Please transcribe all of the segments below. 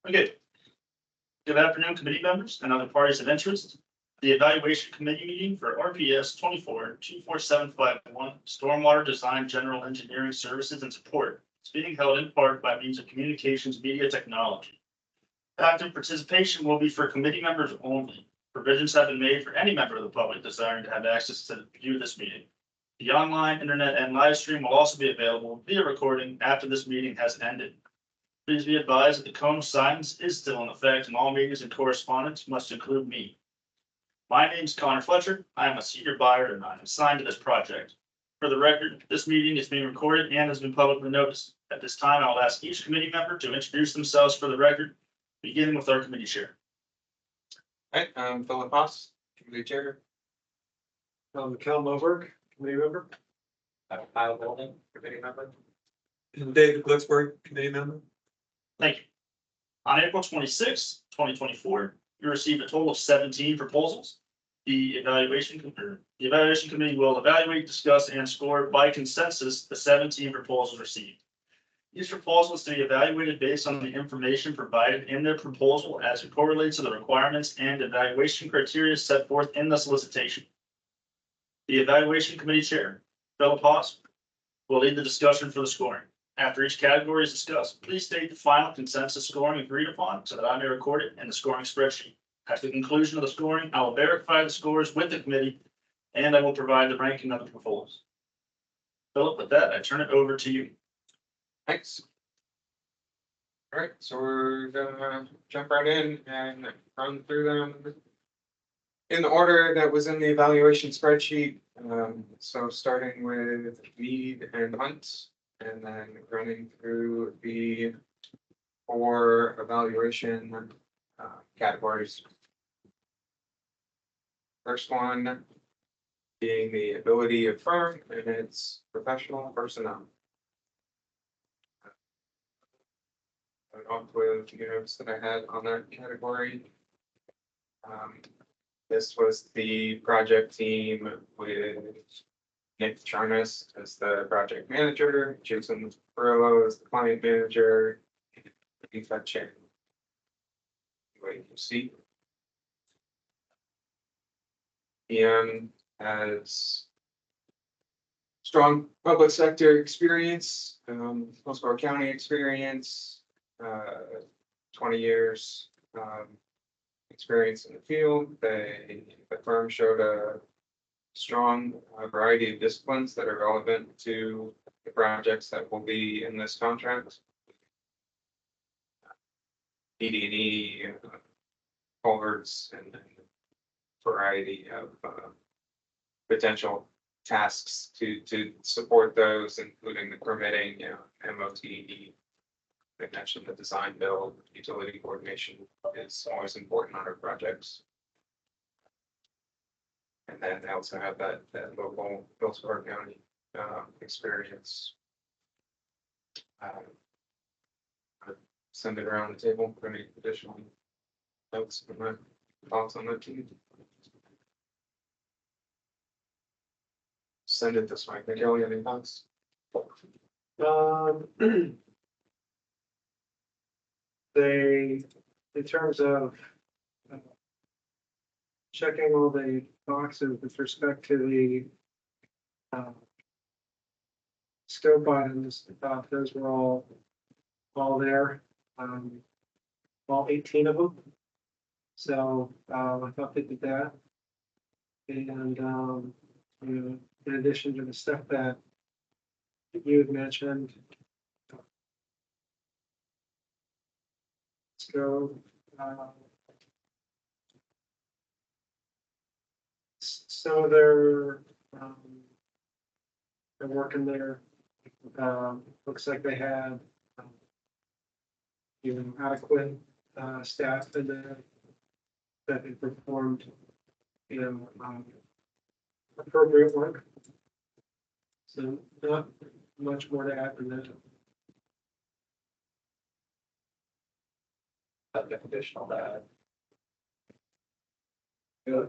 Okay. Good afternoon, committee members and other parties of interest. The evaluation committee meeting for RPS 24-24751 Stormwater Design General Engineering Services and Support is being held in part by means of communications media technology. Active participation will be for committee members only. Provisions have been made for any member of the public desiring to have access to view this meeting. The online, internet, and live stream will also be available via recording after this meeting has ended. Please be advised that the Comm silence is still in effect and all meetings and correspondence must include me. My name is Connor Fletcher. I am a senior buyer and I am assigned to this project. For the record, this meeting is being recorded and has been publicly noticed. At this time, I'll ask each committee member to introduce themselves for the record, beginning with our committee chair. All right, I'm Philip Haas, committee chair. Cal Moberg, committee member. Kyle Bolden, committee member. And David Glicksberg, committee member. Thank you. On April 26, 2024, you received a total of 17 proposals. The evaluation committee will evaluate, discuss, and score by consensus the 17 proposals received. Each proposal is to be evaluated based on the information provided in the proposal as it correlates to the requirements and evaluation criteria set forth in the solicitation. The evaluation committee chair, Philip Haas, will lead the discussion for the scoring. After each category is discussed, please state the final consensus scoring agreed upon so that I may record it in the scoring spreadsheet. At the conclusion of the scoring, I will verify the scores with the committee and I will provide the ranking of the proposals. Philip, with that, I turn it over to you. Thanks. All right, so we're gonna jump right in and run through them in the order that was in the evaluation spreadsheet. So starting with Mead and Hunt, and then running through the 4 evaluation categories. First one being the ability of firm and its professional personnel. Off with the notes that I had on that category. This was the project team with Nick Charnas as the project manager, Jason Perillo as the client manager, Eva Chen. What you can see. Ian has strong public sector experience, Hillsborough County experience, 20 years experience in the field. The firm showed a strong variety of disciplines that are relevant to the projects that will be in this contract. PD&E, culverts, and a variety of potential tasks to support those, including the permitting, MOT. I mentioned the design build, utility coordination is always important on our projects. And then they also have that local Hillsborough County experience. Send it around the table for any additional notes and my thoughts on that too. Send it this way. Kelly, any thoughts? They, in terms of checking all the boxes with respect to the scope items, those were all there, all 18 of them. So I thought they did that, and you know, in addition to the stuff that you had mentioned. Let's go. So they're working there. Looks like they have adequate staff in there that have performed appropriate work. So not much more to add than that. Nothing additional to add.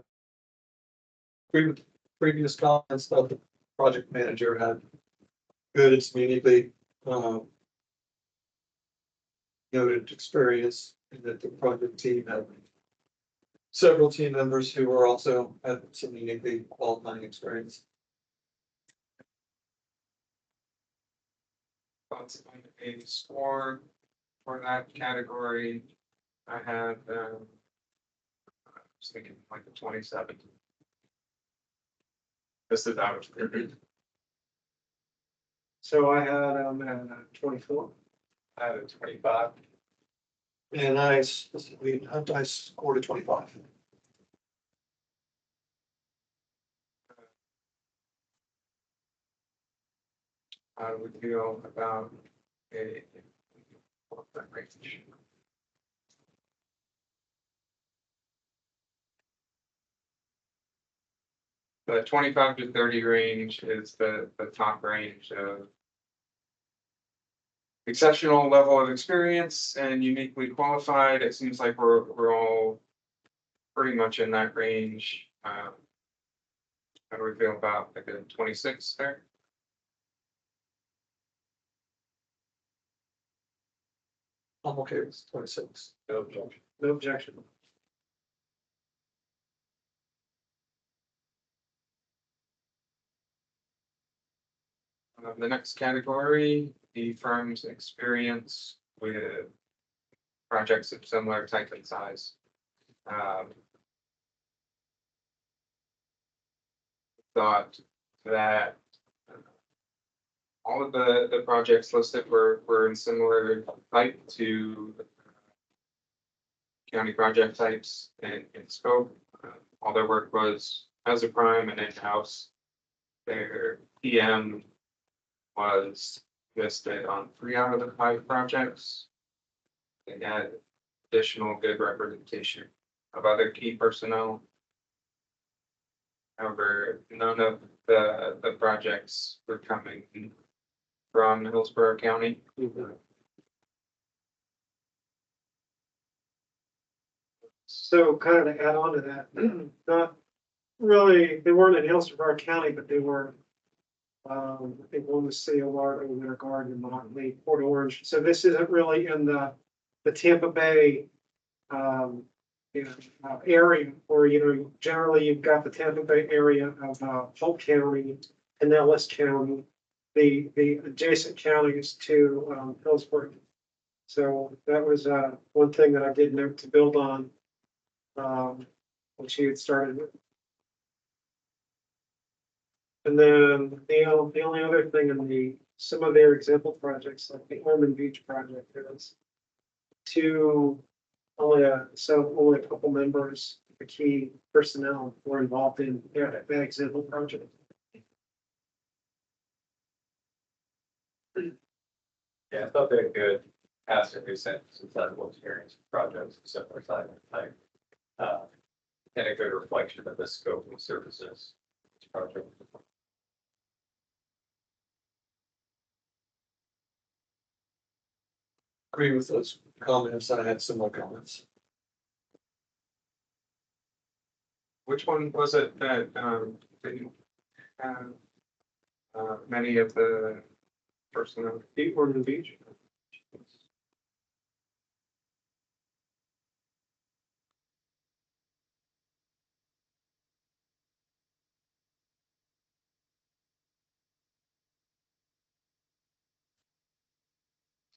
Previous comments that the project manager had good, immediately noted experience And that the project team had several team members who were also had some uniquely qualifying experience. Thoughts on a score for that category? I had, I was thinking like a 27. This is out. So I had, at 24. I had a 25. And I scored a 25. How would feel about a what that range? The 25 to 30 range is the top range of exceptional level of experience and uniquely qualified. It seems like we're all pretty much in that range. How do we feel about like a 26 there? I'm okay with 26. No objection. No objection. The next category, the firm's experience with projects of similar type and size. Thought that all of the projects listed were in similar type to county project types and scope. All their work was as a prime and in-house. Their PM was listed on 3 out of the 5 projects. They had additional good representation of other key personnel. However, none of the projects were coming from Hillsborough County. So kind of to add on to that, not really, they weren't in Hillsborough County, but they were, I think one was City of Largo, Winter Garden, Motley, Port Orange. So this isn't really in the Tampa Bay, area where, generally you've got the Tampa Bay area of Polk County and Ellis County, the adjacent counties to Hillsborough. So that was one thing that I did note to build on when she had started. And then the only other thing in some of their example projects, like the Ormond Beach project, there was only a couple members, the key personnel were involved in that example project. Yeah, I thought they had good past and recent successful experience projects, similar type, and a good reflection of the scope of services project. Agree with those comments. I had similar comments. Which one was it that didn't have many of the personnel? The Ormond Beach.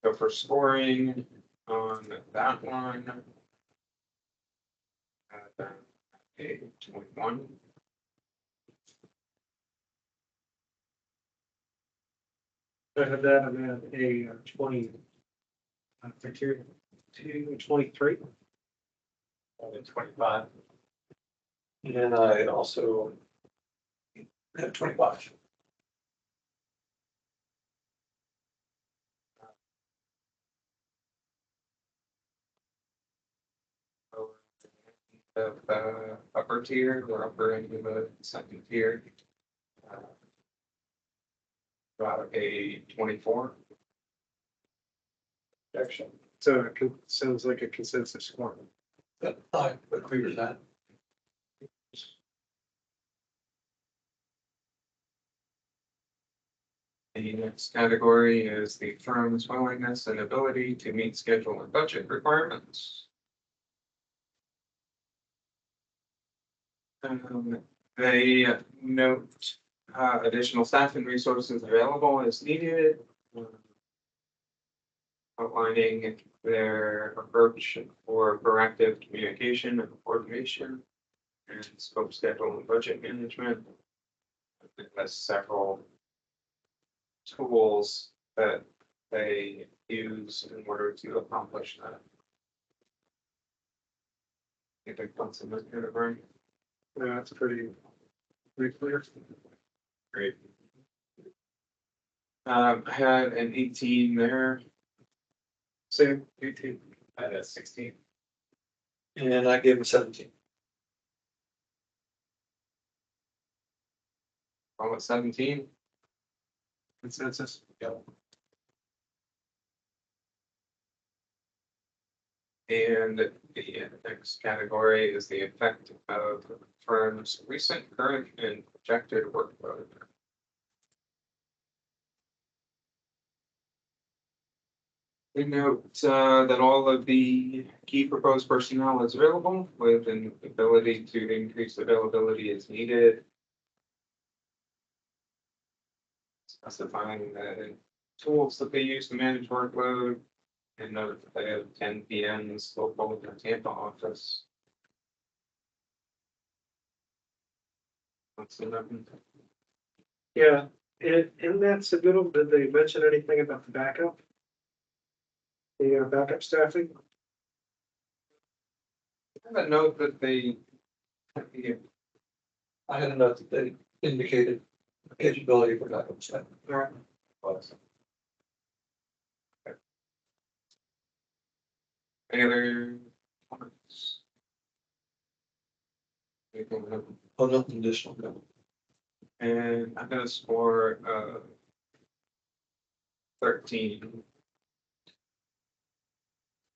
So for scoring on that one, a 21. I had that, I had a 20, criteria, 23. And 25. And I also had 25. The upper tier, the upper end of the second tier. About a 24. Objection. So it sounds like a consensus score. But I agree with that. The next category is the firm's willingness and ability to meet schedule and budget requirements. They note additional staff and resources available as needed. Outlining their approach for proactive communication and coordination and scope, schedule, and budget management. It has several tools that they use in order to accomplish that. I think that's in the right. Yeah, that's pretty clear. Great. I had an 18 there. Same, 18. I had 16. And I gave him 17. All at 17. Consensus. Yep. And the next category is the effect of the firm's recent, current, and projected workload. We note that all of the key proposed personnel is available with an ability to increase availability as needed. Specifying the tools that they use to manage workload, and note that they have 10 PMs local in the Tampa office. That's 11. Yeah, in that submittal, did they mention anything about the backup? The backup staffing? I have a note that they. I had a note that they indicated capability for backup staff. All right. Any other comments? Anything else? Oh, nothing additional. No. And I'm gonna score 13.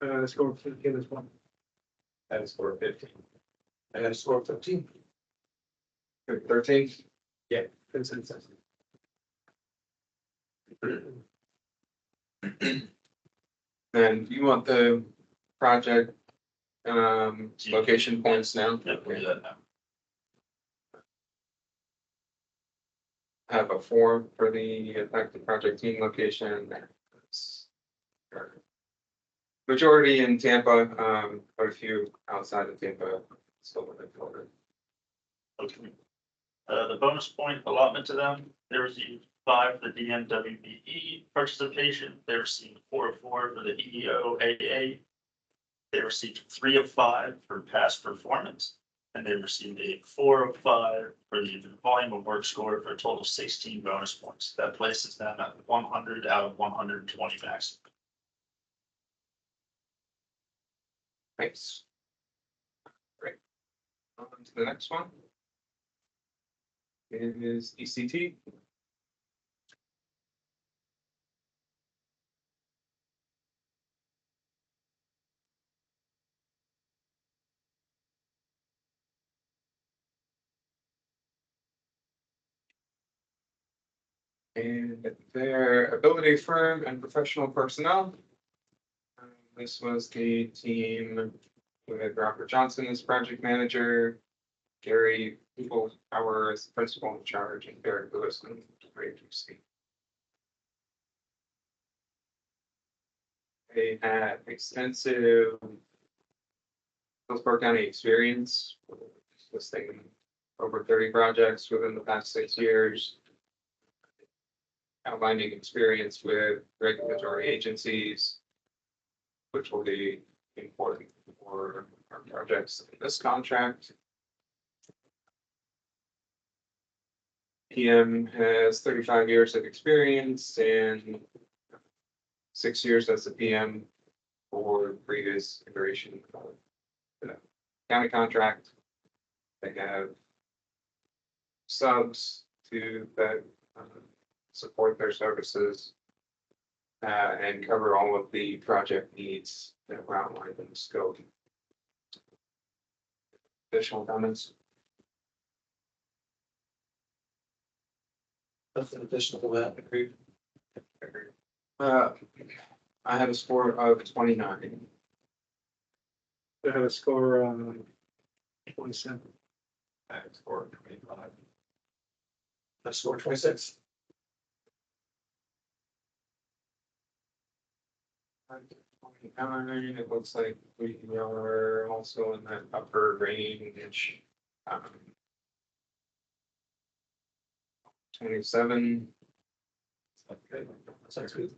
Let's go with 15 as well. I had a score of 15. I had a score of 13. 13. Consensus. And you want the project location points now? Yep, we'll do that now. Have a form for the affected project team location. Majority in Tampa, but a few outside of Tampa still within Florida. Okay. The bonus point allotment to them, they received 5 for the DMWBE participation. They received 4 of 4 for the EOAA. They received 3 of 5 for past performance, and they received a 4 of 5 for the volume of work score for a total of 16 bonus points. That places them at 100 out of 120 max. Thanks. Great. On to the next one. It is ECT. And their ability firm and professional personnel. This was the team with Robert Johnson as project manager, Gary Power as the principal in charge, and Derek Lewis in agency. They had extensive Hillsborough County experience, listing over 30 projects within the past 6 years. Outlining experience with regulatory agencies, which will be important for our projects in this contract. PM has 35 years of experience and 6 years as a PM for previous iteration of the county contract. They have subs to that support their services and cover all of the project needs that were outlined in the scope. Additional comments? Nothing additional to that. Agreed. I have a score of 29. I have a score 27. -425. That's score 26. It looks like we are also in that upper range. 27. Okay. Sounds good.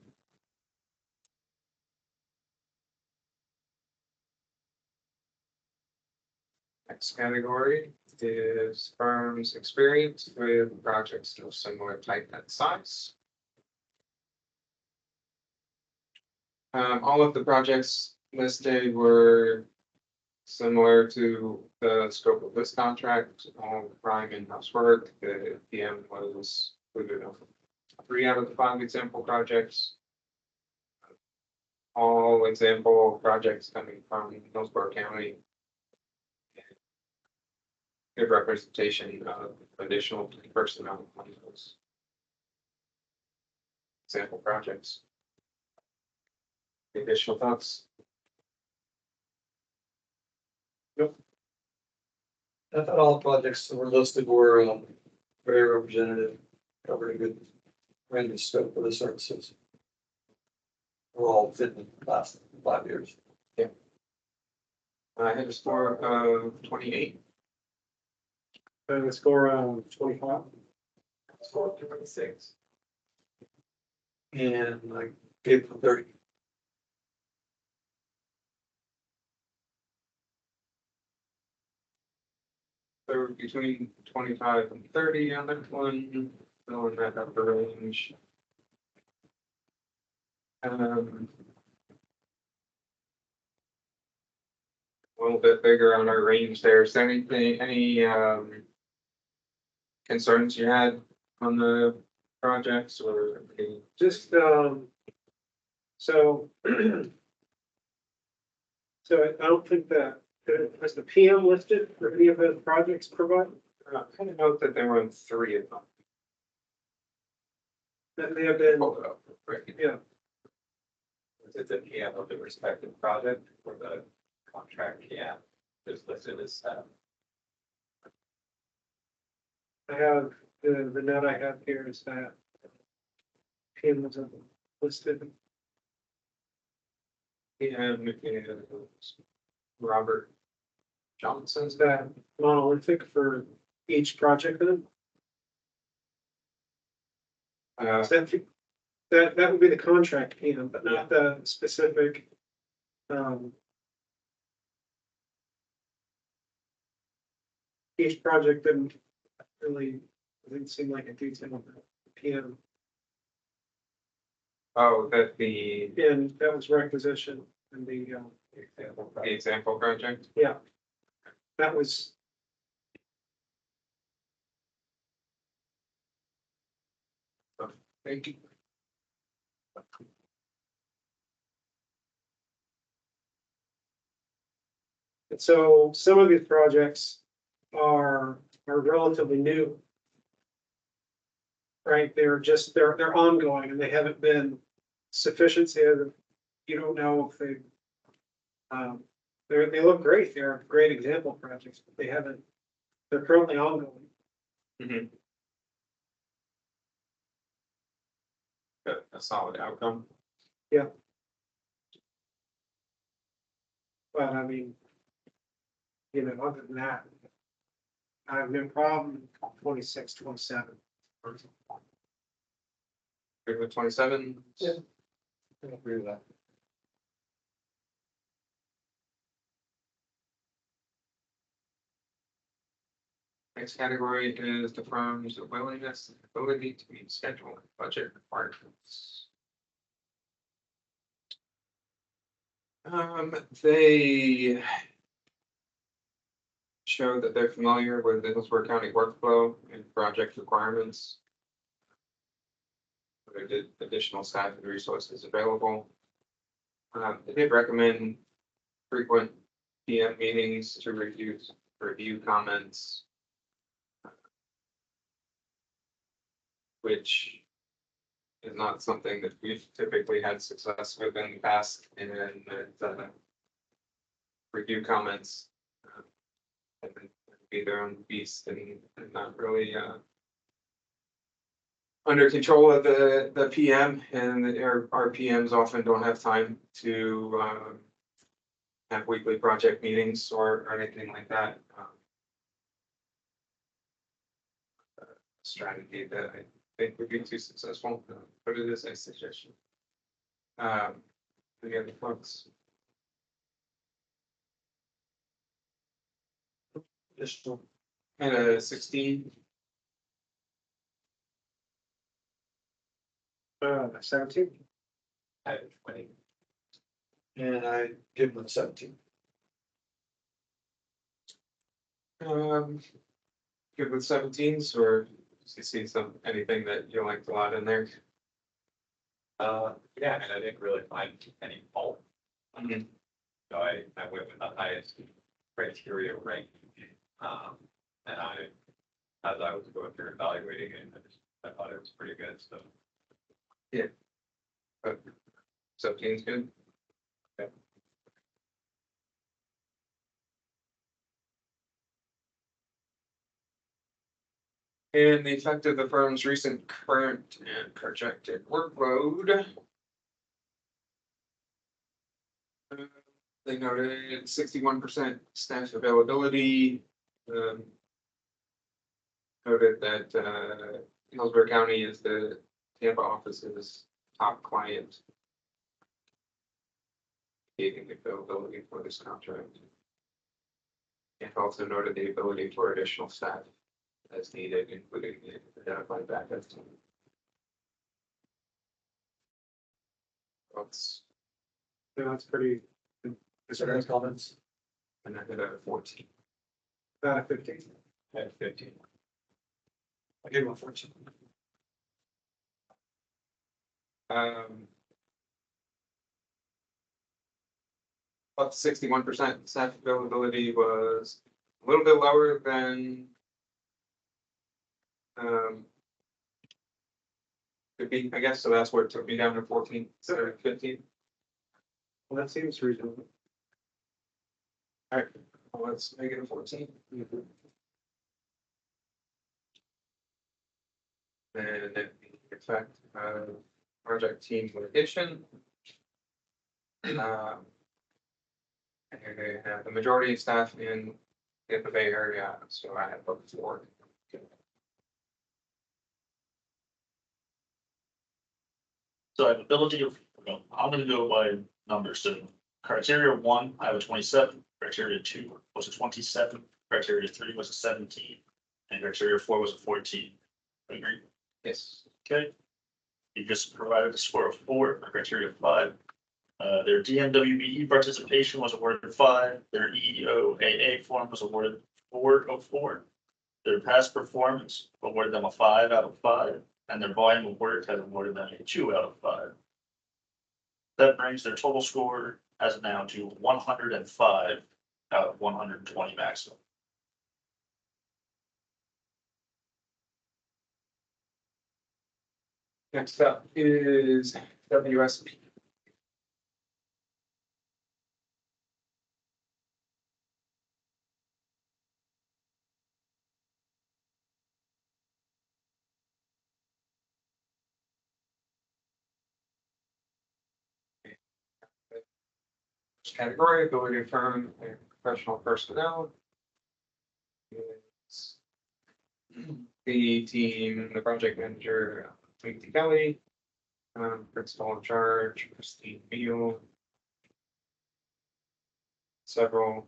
Next category is firms experience with projects of similar type and size. All of the projects listed were similar to the scope of this contract, all prime in-house work. The PM was included on 3 out of the 5 example projects. All example projects coming from Hillsborough County. Good representation of additional personnel on those example projects. Additional thoughts? I thought all the projects that were listed were very representative, covered a good range of scope for the services. We're all fitting the last 5 years. I had a score of 28. And the score 25. Score 26. And I gave them 30. So between 25 and 30 on that one, still in that upper range. A little bit bigger on our range there. Is there any concerns you had on the projects or any? Just, so. So I don't think that, has the PM listed for any of those projects provided? Kind of note that there were 3 of them. That they have been, Pull it up. Right. yeah, Is it the PM of the respective project or the contract? Yeah, just listed as, I have, the note I have here is that PM was listed. PM is Robert Johnson. Is that monolithic for each project then? Is that would be the contract PM, but not the specific. Each project didn't seem like a detail PM, Oh, that the and that was requisition and the, example project. yeah. That was. Thank you. And so some of these projects are relatively new. Right, they're ongoing and they haven't been sufficient. You don't know if they look great. They're great example projects, but they're currently ongoing. Mm-hmm. A solid outcome. But I mean, other than that, I have no problem 26, 27. Good with 27. Yeah. I agree with that. Next category is the firm's willingness and ability to meet schedule and budget requirements. They show that they're familiar with the Hillsborough County workflow and project requirements. There did additional staff and resources available. They did recommend frequent PM meetings to review comments, which is not something that we've typically had success with in the past, and review comments. And be their own beast and not really, under control of the PM, and our PMs often don't have time to, have weekly project meetings or anything like that. Strategy that I think would be too successful, but it is a suggestion. Any other folks? Additional, And a 16, 17. I have 20. and I give them a 17. good with 17s, or do you see anything that you liked a lot in there? Yeah, and I didn't really find any fault. Mhm. So I went with the highest criteria ranking. And as I was going through evaluating it, I thought it was pretty good, so. 17's good. Okay. And the effect of the firm's recent current and projected workload. They noted 61% staff availability. Noted that Hillsborough County is the Tampa office's top client. Giving the availability for this contract. And also noted the ability for additional staff as needed, including the identified backup team. Yeah, that's pretty. Is there any comments? And I did a 14. 15. I had 15. I gave them a 14. Up to 61% staff availability was a little bit lower than could be, I guess, so that's what took me down to 14 instead of 15. Well, that seems reasonable. All right, well, let's make it a 14. And then the effect of project team litigation. And they have the majority of staff in the Bay Area, so I have up to 4. So I have ability of, I'm gonna go by numbers, so criteria 1, I have a 27, criteria 2 was a 27, criteria 3 was a 17, and criteria 4 was a 14. Agree? Yes. Okay. You just provided a score of 4 for criteria 5. Their DMWBE participation was awarded 5, their EOAA form was awarded 4 of 4. Their past performance awarded them a 5 out of 5. And their volume of work has awarded them a 2 out of 5. That brings their total score as of now to 105 out of 120 maximum. Next up is WSP. Category, ability to firm and professional personnel. It's the team, the project manager, Tracy Kelly, principal in charge, Christine Beal. Several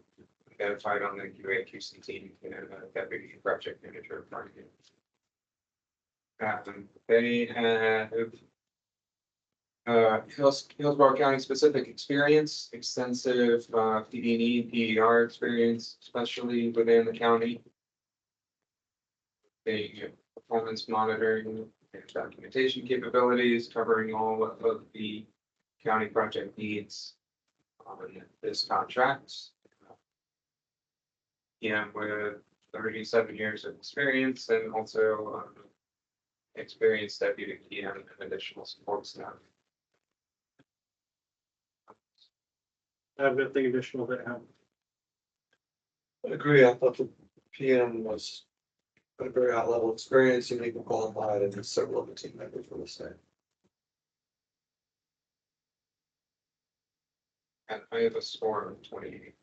identified on the QA/QC team and deputy project manager. They have Hillsborough County specific experience, extensive PD&E, PER experience, especially within the county. The performance monitoring and documentation capabilities, covering all of the county project needs on this contract. With 37 years of experience and also experienced deputy PM and additional support staff. I have nothing additional to add. I agree, I thought the PM was a very high level experience, unique and qualified, and there's several of the team members were the same. And I have a score of 28.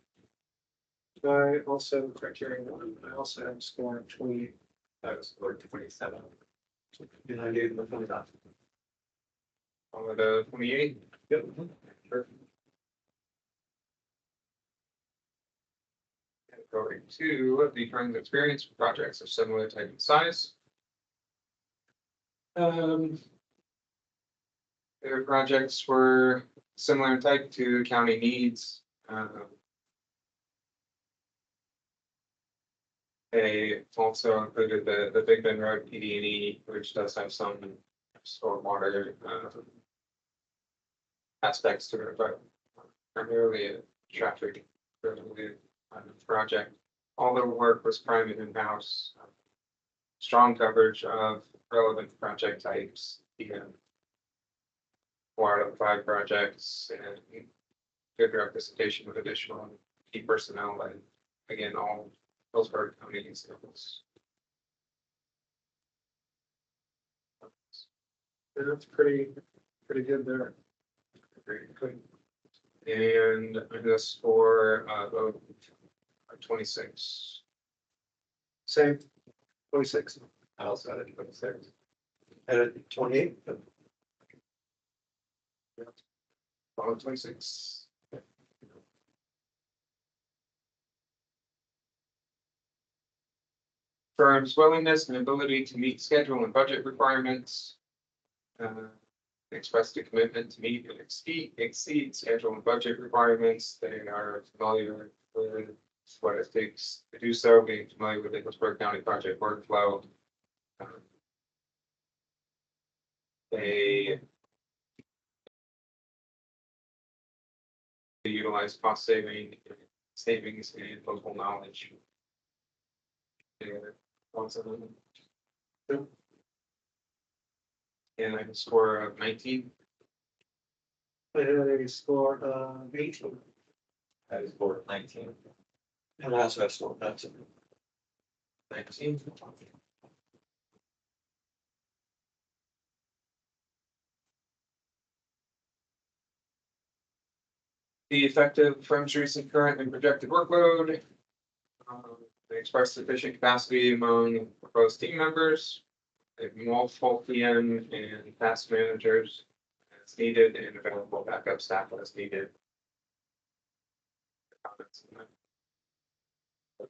I also criterion one, I also have a score of 20. I was scored 27. And I gave them a thumbs up. All of the 28. Yep. Going to the friends experience for projects of similar type and size. Their projects were similar in type to county needs. They also included the Big Bend Road PD&E, which does have some stormwater aspects to it, but primarily a traffic related project. All the work was private in-house. Strong coverage of relevant project types, and 4 out of 5 projects, and good representation with additional key personnel, and again, all Hillsborough County examples. Yeah, that's pretty good there. Very good. And this for 26. Same, 26. I also had a 26. At 28, Follow 26. Firm's willingness and ability to meet schedule and budget requirements. Expressed a commitment to meet and exceed schedule and budget requirements. They are familiar with what it takes to do so, being familiar with the Hillsborough County project workflow. They utilize cost savings and local knowledge. And I have a score of 19. I had a score of 18. I was scored 19. and I also have scored that. 19. The effective firm's recent, current, and projected workload. They express sufficient capacity among proposed team members. They have multiple PM and task managers as needed, and available backup staff as needed. Comments on that?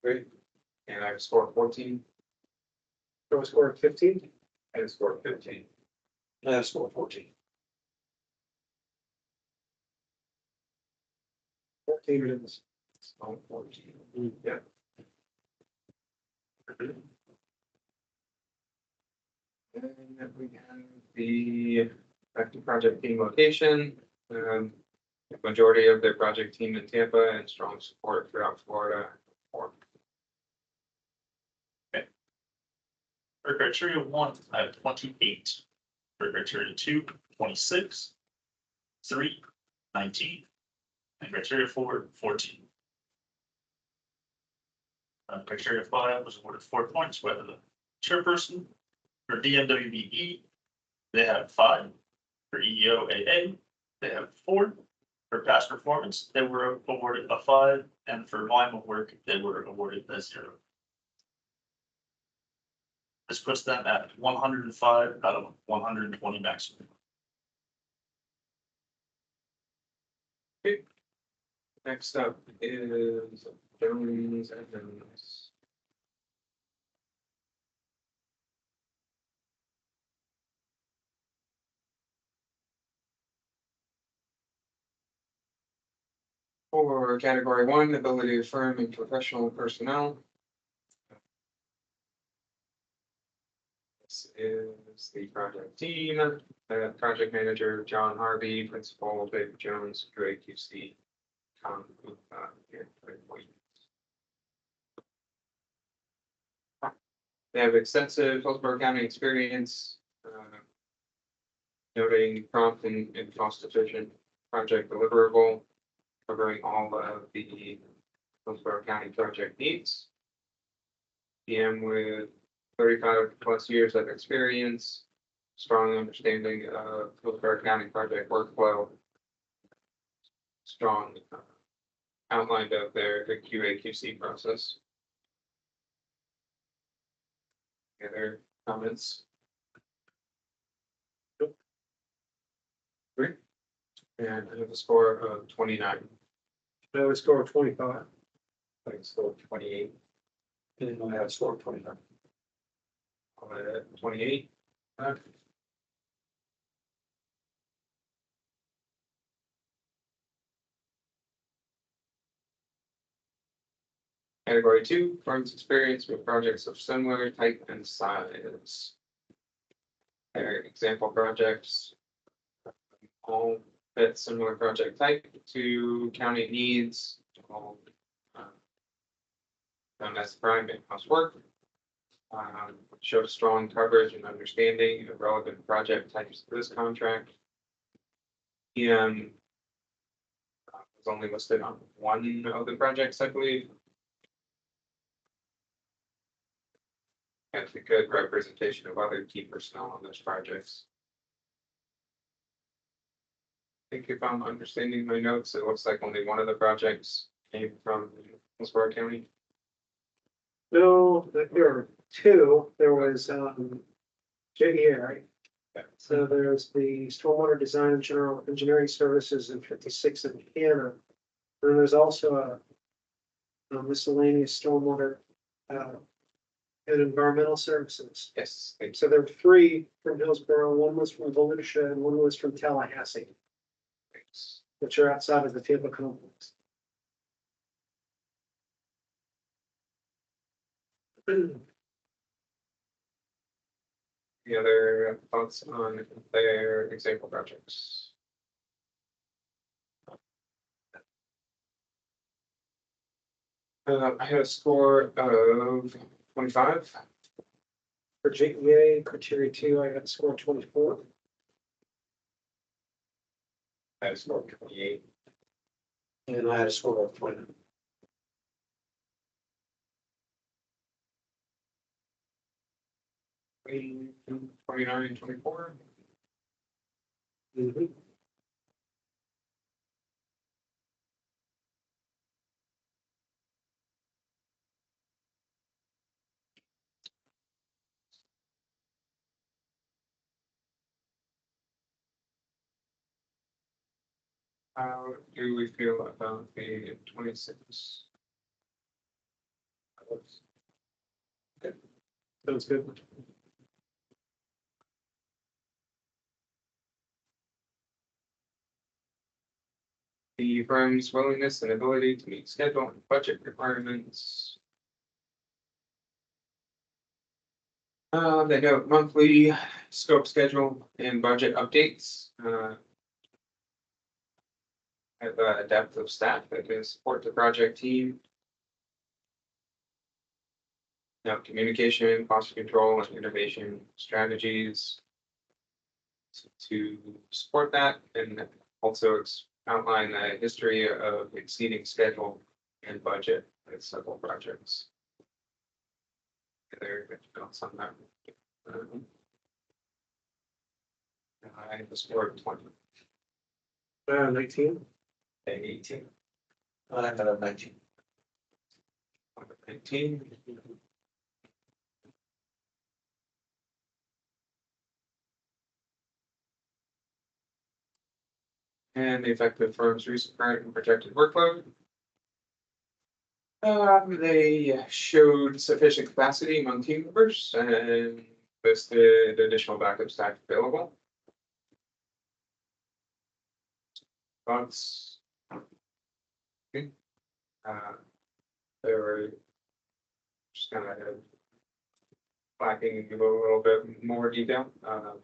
Great. And I have scored 14. I was scored 15. I was scored 15. I have scored 14. 14 minutes. Oh, 14. Yeah. And we have the active project team location. The majority of their project team in Tampa, and strong support throughout Florida. For criteria 1, I have 28. For criteria 2, 26. 3, 19. And criteria 4, 14. Criteria 5 was awarded 4 points, whether the chairperson for DMWBE, they have 5. For EEOAA, they have 4. For past performance, they were awarded a 5, and for volume of work, they were awarded a 0. This puts them at 105 out of 120 maximum. Next up is Jones and Jones. For category 1, ability to firm and professional personnel. This is the project team, project manager John Harvey, principal David Jones, QAQC. Comm. They have extensive Hillsborough County experience, noting prompt and cost efficient project deliverable, covering all of the Hillsborough County project needs. PM with 35+ years of experience, strong understanding of Hillsborough County project workflow, strong outline of their QA/QC process. Any other comments? Great. And I have a score of 29. I have a score of 25. I scored 28. And I have a score of 29. 28. Category 2, firm's experience with projects of similar type and size. Their example projects all fit similar project type to county needs, all done as prime in-house work. Show strong coverage and understanding of relevant project types to this contract. And was only listed on one of the projects, I believe. That's a good representation of other key personnel on those projects. I think if I'm understanding my notes, it looks like only one of the projects came from Hillsborough County. No, there were two. There was JDA, right? Yeah. So there's the Stormwater Design and General Engineering Services in 56 in Hannah. And there's also a miscellaneous stormwater and environmental services. Yes, thanks. So there were three from Hillsborough. One was from Volusia and one was from Tallahassee, which are outside of the Tampa complex. Any other thoughts on their example projects? I had a score of 25. For JEA criteria 2, I got a score of 24. I scored 28. And I had a score of 20. 29, 24. Mm-hmm. How do we feel about the 26? Sounds good. The firm's willingness and ability to meet schedule and budget requirements. They note monthly scope, schedule, and budget updates. Have a depth of staff that can support the project team. Now, communication, cost control, and innovation strategies to support that, and also outline the history of exceeding schedule and budget with several projects. There, notes on that. I have a score of 20. 19. 18. I had a 19. 19. And the effective firm's recent, current, and projected workload. They showed sufficient capacity among team members and listed additional backup staff available. Thoughts? Okay. They were just kind of lacking a little bit more detail. I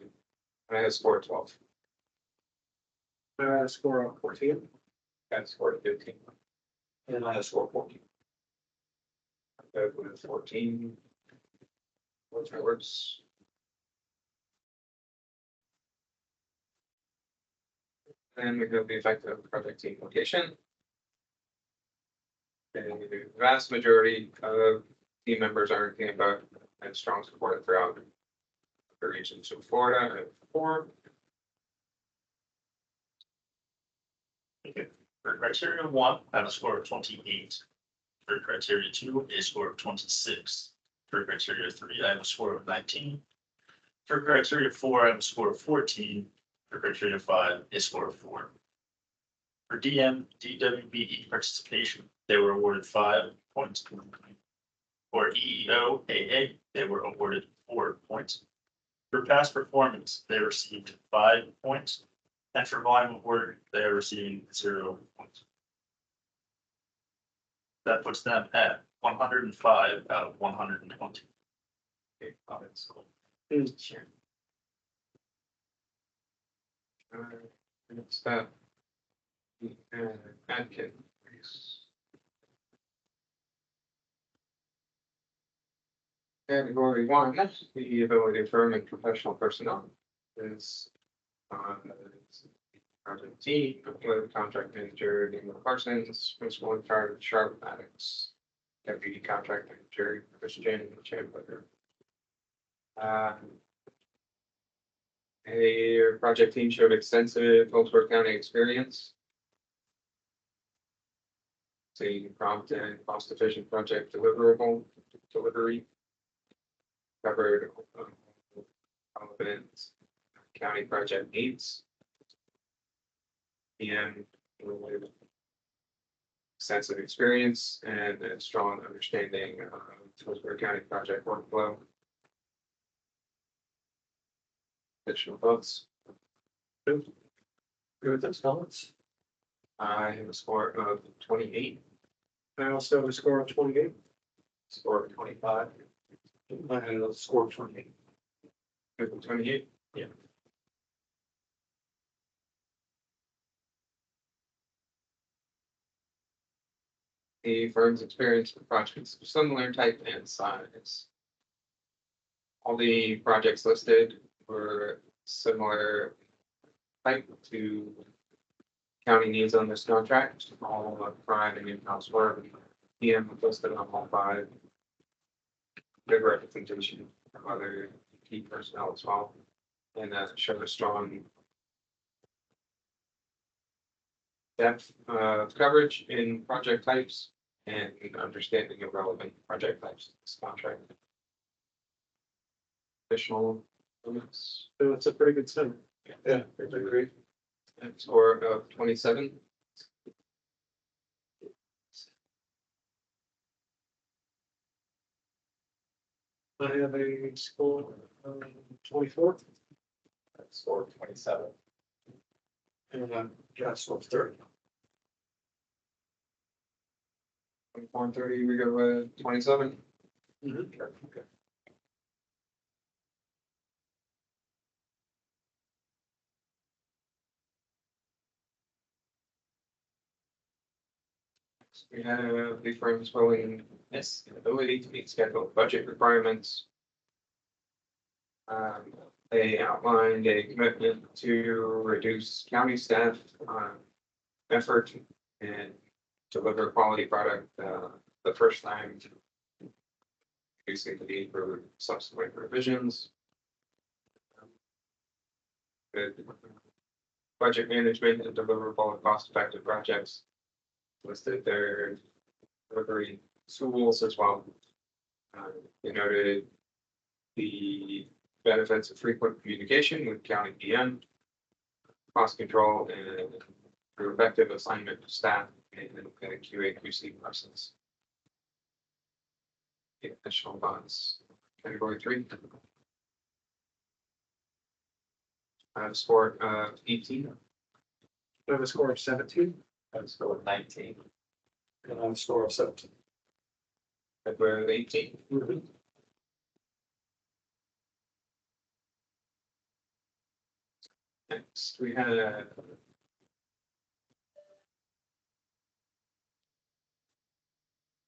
had scored 12. I had a score of 14. I scored 15. And I had a score of 14. With 14. What's my words? And we have the effective project team location. And the vast majority of team members are in Tampa and strong support throughout the regions of Florida. I have 4. For criteria 1, I have a score of 28. For criteria 2, a score of 26. For criteria 3, I have a score of 19. For criteria 4, I have a score of 14. For criteria 5, a score of 4. For DM, DWBE participation, they were awarded 5 points. For EEO, AA, they were awarded 4 points. For past performance, they received 5 points. And for volume of work, they are receiving 0 points. That puts them at 105 out of 120. Okay, comments. Sure. Next up, advocate. Category 1, the ability of firm and professional personnel is project team, with contract manager, Damon Parsons, principal in charge, Charlotte Maddox, deputy contract manager, Christian Chandler. A project team showed extensive Hillsborough County experience. It's a prompt and cost efficient project delivery. Covered relevant county project needs. And with extensive experience and a strong understanding of Hillsborough County project workflow. Additional thoughts? Good with those comments. I have a score of 28. I also have a score of 28. Score of 25. I had a score of 28. Good with 28. Yeah. The firm's experience with projects of similar type and size. All the projects listed were similar type to county needs on this contract, all of prime and in-house work. PM listed on all 5. Good representation of other key personnel as well, and showed a strong depth of coverage in project types and understanding of relevant project types in this contract. Additional comments? So it's a pretty good sum. Yeah, I agree. Score of 27. I have a score of 24. Score of 27. And I got a score of 30. 24 and 30, we go with 27. Okay. We have the firm's willingness and ability to meet scheduled budget requirements. They outlined a commitment to reduce county staff effort and deliver quality product the first time, reducing the need for subsequent revisions. Good budget management and deliverable and cost-effective projects. Listed their delivery tools as well. They noted the benefits of frequent communication with county PM, cost control, and through effective assignment of staff and a QA/QC process. Additional bonds. Category 3. I have a score of 18. I have a score of 17. I have a score of 19. And I have a score of 17. With 18. Next, we have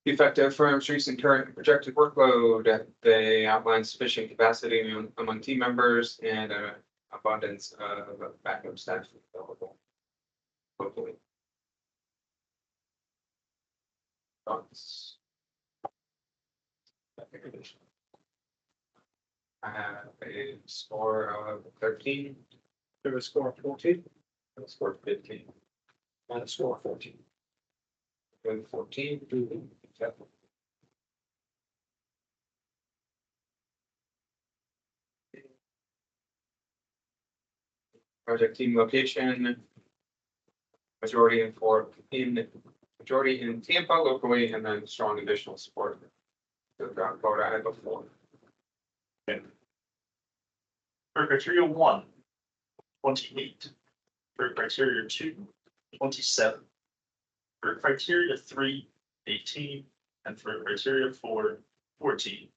the effective firm's recent current and projected workload. They outline sufficient capacity among team members and abundance of backup staff available. Hopefully. Thoughts? I have a score of 13. There was score 14. I scored 15. And a score 14. With 14. Yep. Project team location. Majority in Tampa locally, and then strong additional support. The ground vote I had before. For criteria 1, 28. For criteria 2, 27. For criteria 3, 18. And for criteria 4, 14.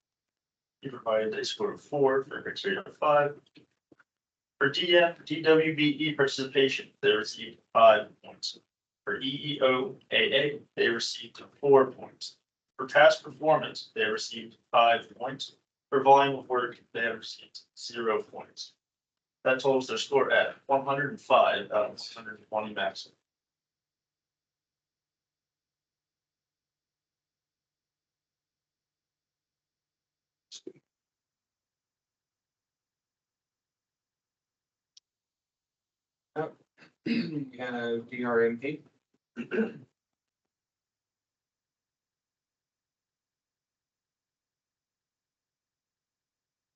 You provided a score of 4 for criteria 5. For DWBE participation, they received 5 points. For EEOAA, they received 4 points. For past performance, they received 5 points. For volume of work, they have received 0 points. That totals their score at 105 out of 120 maximum. We have DRMP.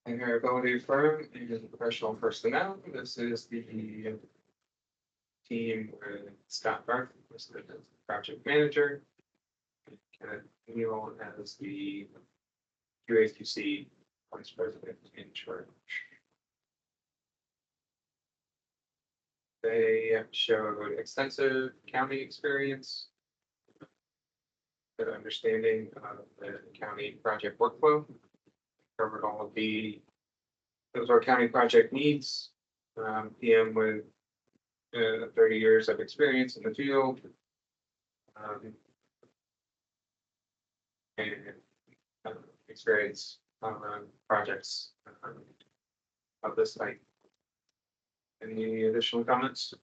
And our ability firm is professional personnel. This is the team with Scott Barth, listed as the project manager. Neil as the QAQC vice president in charge. They showed extensive county experience, good understanding of the county project workflow, covered all of those are county project needs. PM with 30 years of experience in the field. And experience on projects of this type. Any additional comments?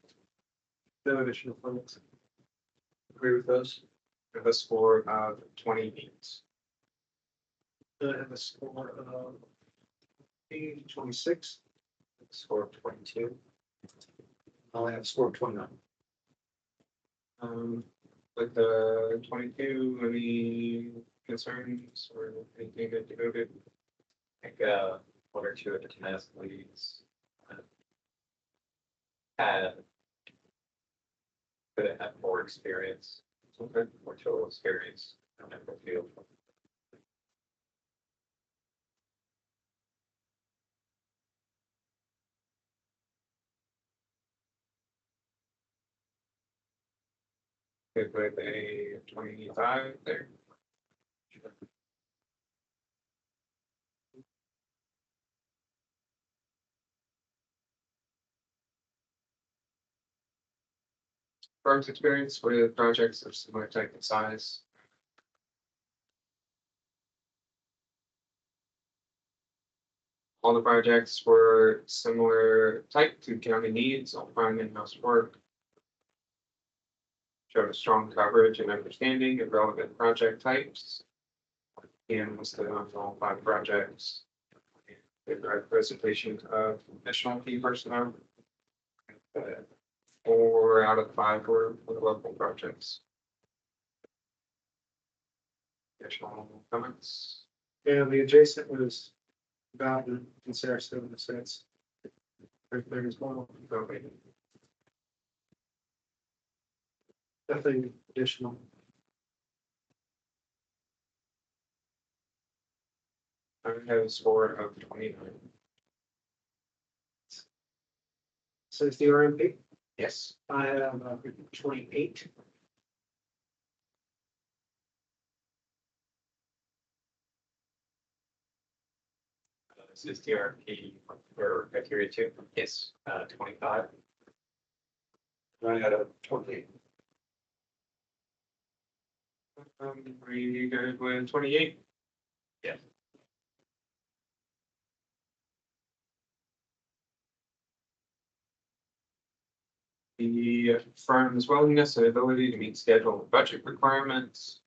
No additional comments. Agree with those? With a score of 28. I have a score of 26. Score of 22. I'll have a score of 29. With the 22, any concerns or anything that denoted? I think, 1 or 2 of the task leads had could have had more experience, more total experience in the field. Good with a 25 there. Firm's experience with projects of similar type and size. All the projects were similar type to county needs, all prime in-house work. Showed a strong coverage and understanding of relevant project types. And listed on all 5 projects. They provide presentation of additional key personnel. 4 out of 5 were local projects. Additional comments? And the adjacent was about in Sarasota, so it's right there as well. Okay. Nothing additional. I have a score of 29. So it's the RMP. Yes. I have 28. This is DRP for criteria 2. Yes. 25. I had a 28. Are you good with 28? Yeah. The firm's willingness and ability to meet schedule and budget requirements.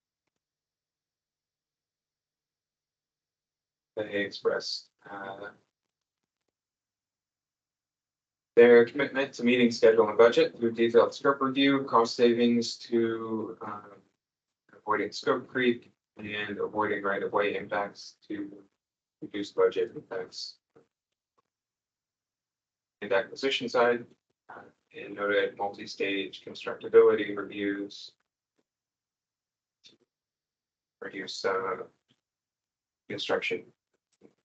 they expressed their commitment to meeting schedule and budget through detailed scope review, cost savings to avoiding scope creep and avoiding right-of-way impacts to reduce budget impacts. And acquisition side, and noted multi-stage constructability reviews. Reduce construction,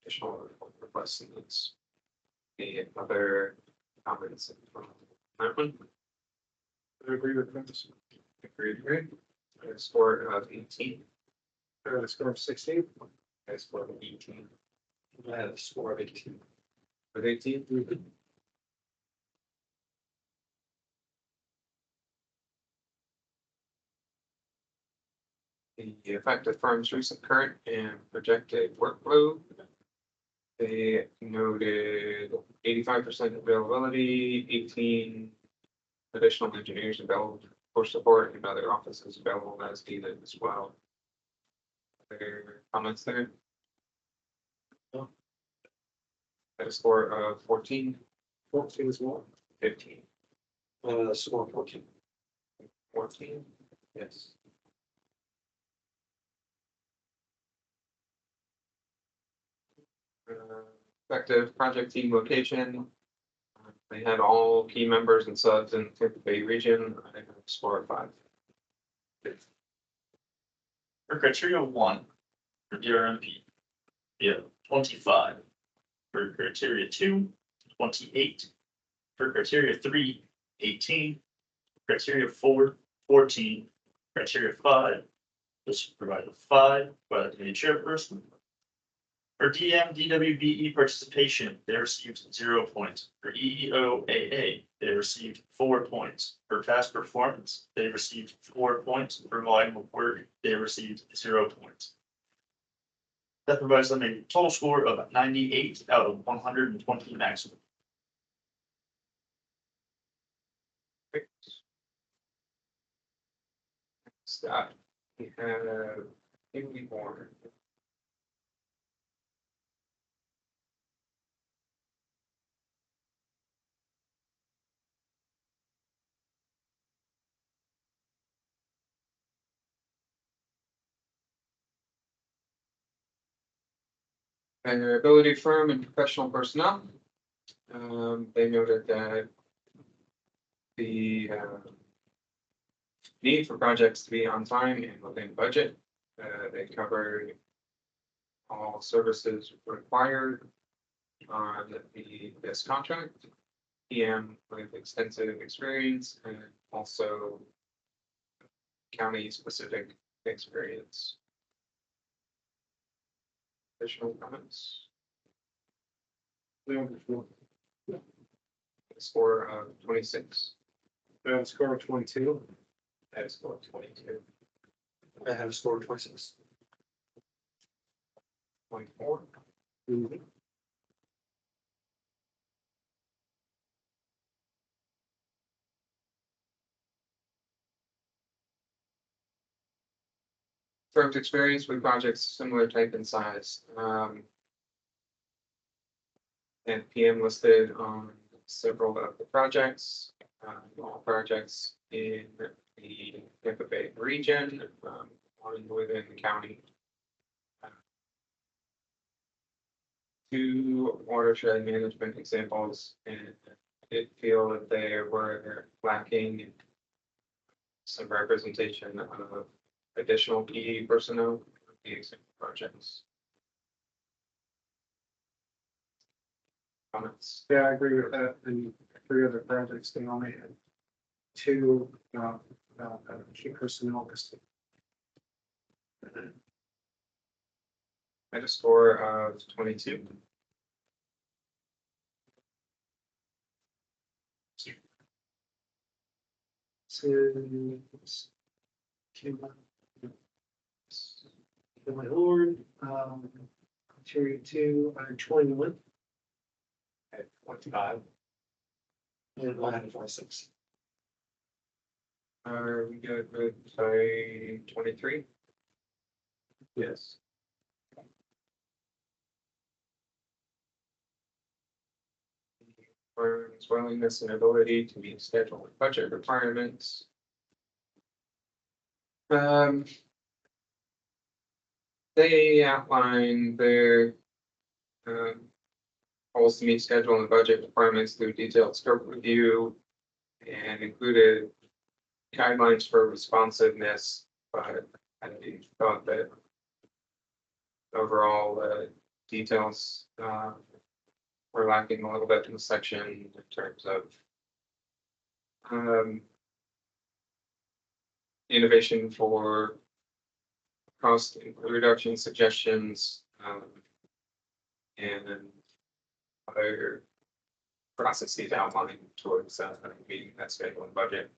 additional requests and needs. The other comments from that one. I agree with this. Agreed. A score of 18. A score of 16. A score of 18. I had a score of 18. With 18. The effect of firm's recent current and projected workload. They noted 85% availability, 18 additional engineers available for support, and other offices available as needed as well. Other comments there? At a score of 14. 14 as well. 15. Score 14. 14. Yes. Effective project team location. They had all key members and subs in the Tampa Bay region. I have a score of 5. For criteria 1, for DRMP, we have 25. For criteria 2, 28. For criteria 3, 18. Criteria 4, 14. Criteria 5, this provided a 5 by the committee chairperson. For DWBE participation, they received 0 points. For EEOAA, they received 4 points. For past performance, they received 4 points. For volume of work, they received 0 points. That provides them a total score of 98 out of 120 maximum. Stop. We have Amy Warren. Variability firm and professional personnel. They noted that the need for projects to be on time and within budget. They covered all services required on this contract. PM with extensive experience and also county specific experience. Additional comments? Score of 26. A score of 22. I have a score of 22. I had a score of 26. 24. Firm's experience with projects similar type and size. And PM listed on several of the projects, all projects in the Tampa Bay region, one within the county. 2 watershed management examples, and I did feel that they were lacking some representation of additional PE personnel for the example projects. Comments? Yeah, I agree with that. And 3 other projects, they only had 2 key personnel listed. I had a score of 22. My lord, criteria 2, 21. At 25. And I had a 26. Are we good with, sorry, 23? Yes. firm's willingness and ability to meet schedule and budget requirements. They outline their goals to meet schedule and budget requirements through detailed scope review and included guidelines for responsiveness, but I thought that overall details were lacking a little bit in the section in terms of innovation for cost reduction suggestions and other processes outlined towards meeting that schedule and budget.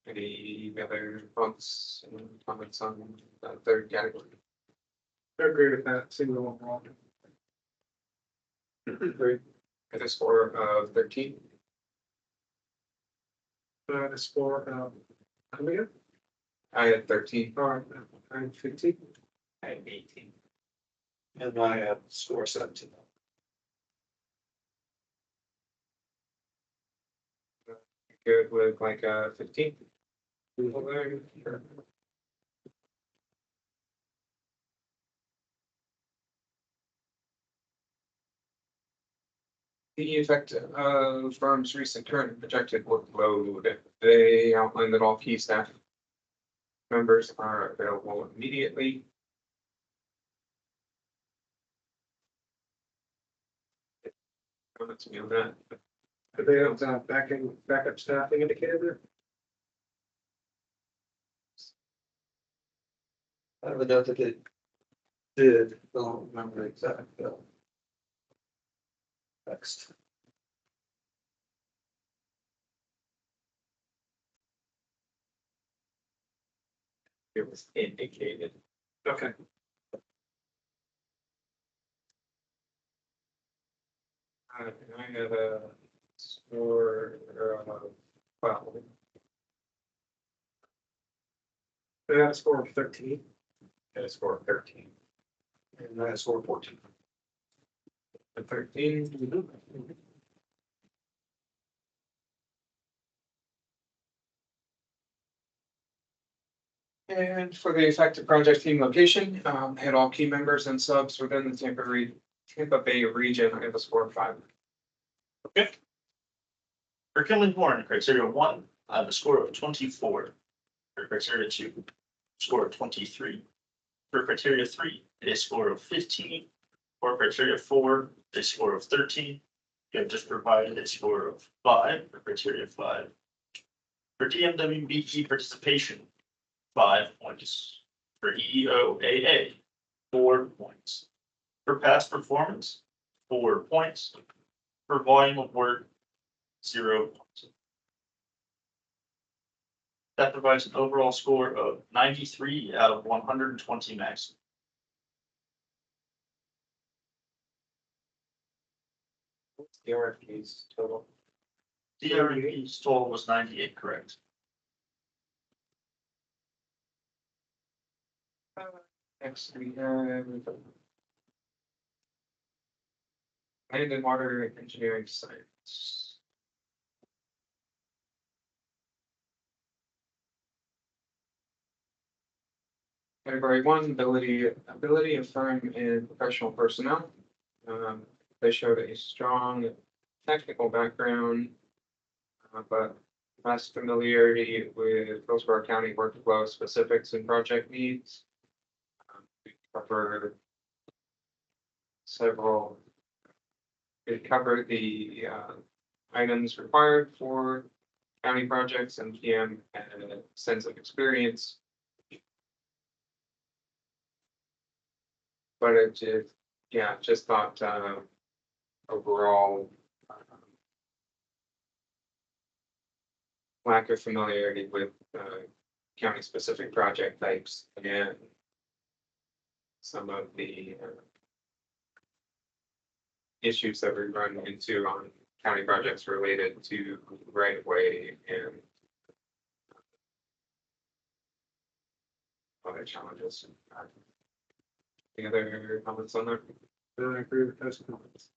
Any other thoughts and comments on the third category? I agree with that, single overall. Great. At a score of 13. The score, how many? I had 13. All right, I'm 15. I have 18. And I have score 17. Good with like 15. Sure. The effect of firm's recent current and projected workload. They outline that all key staff members are available immediately. Comments me on that? Do they have backup staffing indicated there? I have a note that it did, don't remember the exact text. It was indicated. Okay. I had a score of 12. I had a score of 13. At a score of 13. And I have score 14. 13. And for the effective project team location, had all key members and subs within the Tampa Bay region. I have a score of 5. Okay. For Kinley Warren, criteria 1, I have a score of 24. For criteria 2, score of 23. For criteria 3, a score of 15. For criteria 4, a score of 13. You have just provided a score of 5 for criteria 5. For DMWBE participation, 5 points. For EEOAA, 4 points. For past performance, 4 points. For volume of work, 0 points. That provides an overall score of 93 out of 120 maximum. The RFP's total. DRP's total was 98, correct? Next, we have land and water engineering science. Category 1, ability of firm and professional personnel. They showed a strong technical background, but less familiarity with Hillsborough County workflow specifics and project needs. We covered several. It covered the items required for county projects, and PM had a sense of experience. But it just, yeah, just thought overall lack of familiarity with county specific project types and some of the issues that we run into on county projects related to right of way and other challenges. Any other comments on that? I agree with those comments.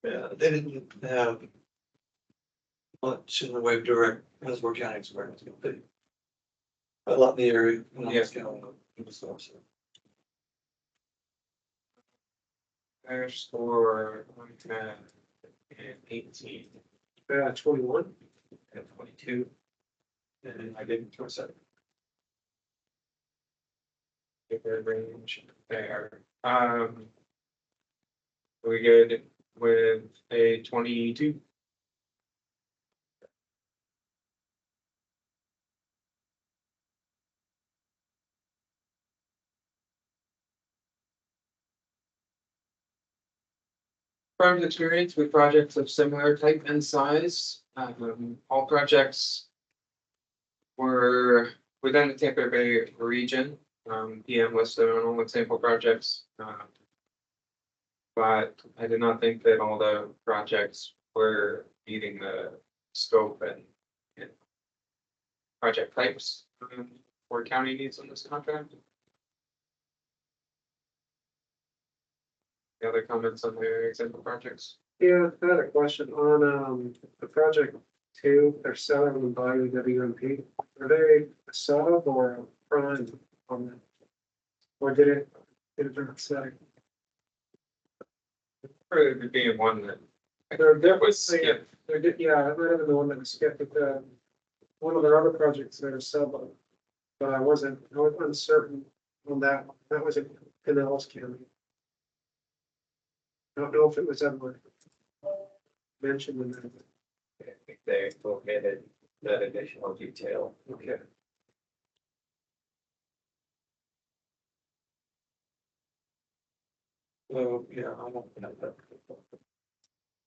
Yeah, they didn't have much in the way of direct Hillsborough County experience. They a lot in the area. When I was counting it was awesome. Their score, 18 21. and 22. And I didn't throw a second. Bigger range there. We good with a 22? Firm's experience with projects of similar type and size. All projects were within the Tampa Bay region. PM listed on all example projects. But I did not think that all the projects were meeting the scope and project types for county needs on this contract. Any other comments on the example projects? Yeah, I had a question on, the project 2, they're selling and buying WMP. Are they a sub or a prime on that? Or did it not say? Probably being one that They're was definitely, skipped. yeah, I might have been the one that was skipped, but, one of their other projects that are sub. But I was uncertain on that. That was in Pinellas County. I don't know if it was ever mentioned in there. I think they omitted that additional detail. Okay. So, yeah, I don't know that.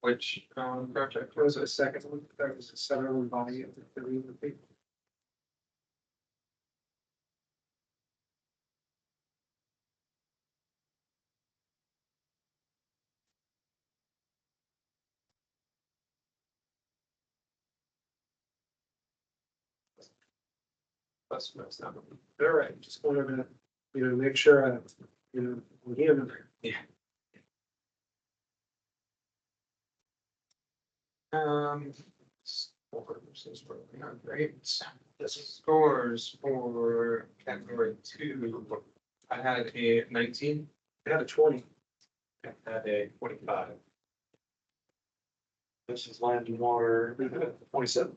Which project That was was the this? second one. That was the Southern body of the WMP. That's what's that one. All right, just wanted to, make sure I, I'm here. Scores is where we are, great. Scores for category 2. I had a 19. I had a 20. I had a 25. This is land and water, 27.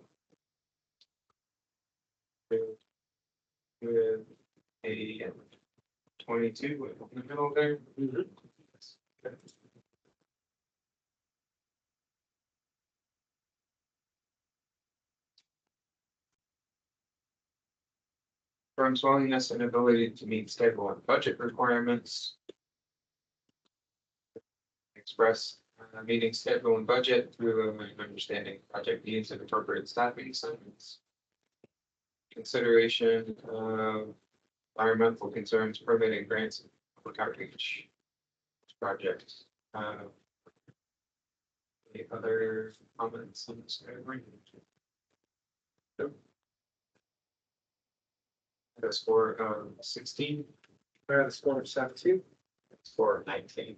With a 22 in the middle there. Firm's willingness and ability to meet schedule and budget requirements. Express meeting schedule and budget through understanding project needs and appropriate staffing assignments. Consideration of environmental concerns, permitting grants, and public outreach projects. Any other comments on this category? Nope. A score of 16. I had a score of 17. Score 19.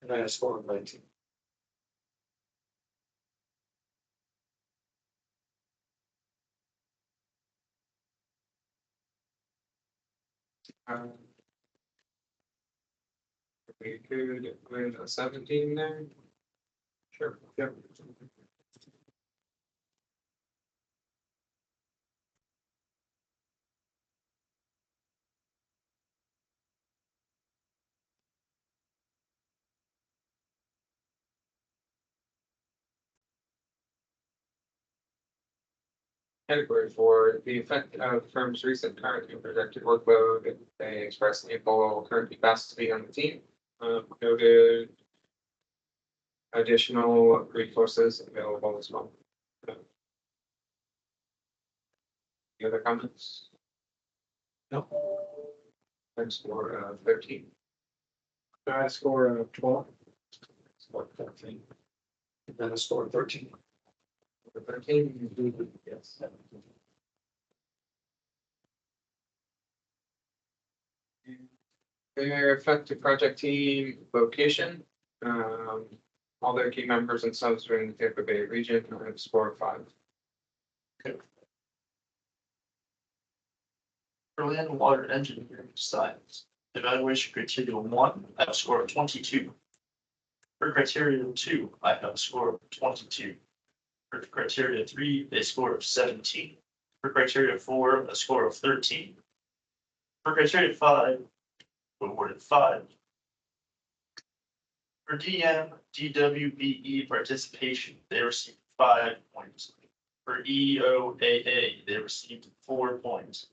And I had a score of 19. We could with a 17 there. Sure. Yep. Category 4, the effect of firm's recent current and projected workload. They express April current capacity on the team. Noted additional resources available as well. Any other comments? No. Thanks for 13. I had a score of 12. Score 14. And then a score of 13. 13. Yes. Their effective project team location, all their key members and subs within the Tampa Bay region, I have a score of 5. For land and water engineering science, evaluation criteria 1, I have a score of 22. For criteria 2, I have a score of 22. For criteria 3, a score of 17. For criteria 4, a score of 13. For criteria 5, awarded 5. For DM, DWBE participation, they received 5 points. For EOAA, they received 4 points.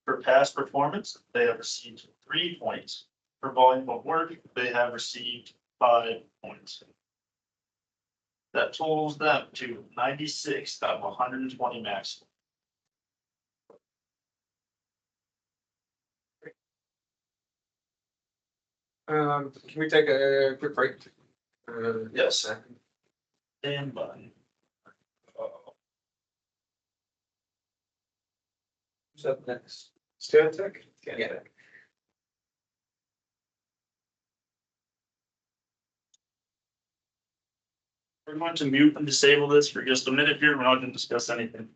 For past performance, they have received 3 points. For volume of work, they have received 5 points. That totals them to 96 out of 120 maximum. Can we take a quick break? Yes. Stand by. Who's up next? Stantec? Yeah. We're going to mute and disable this for just a minute here. We're not going to discuss anything.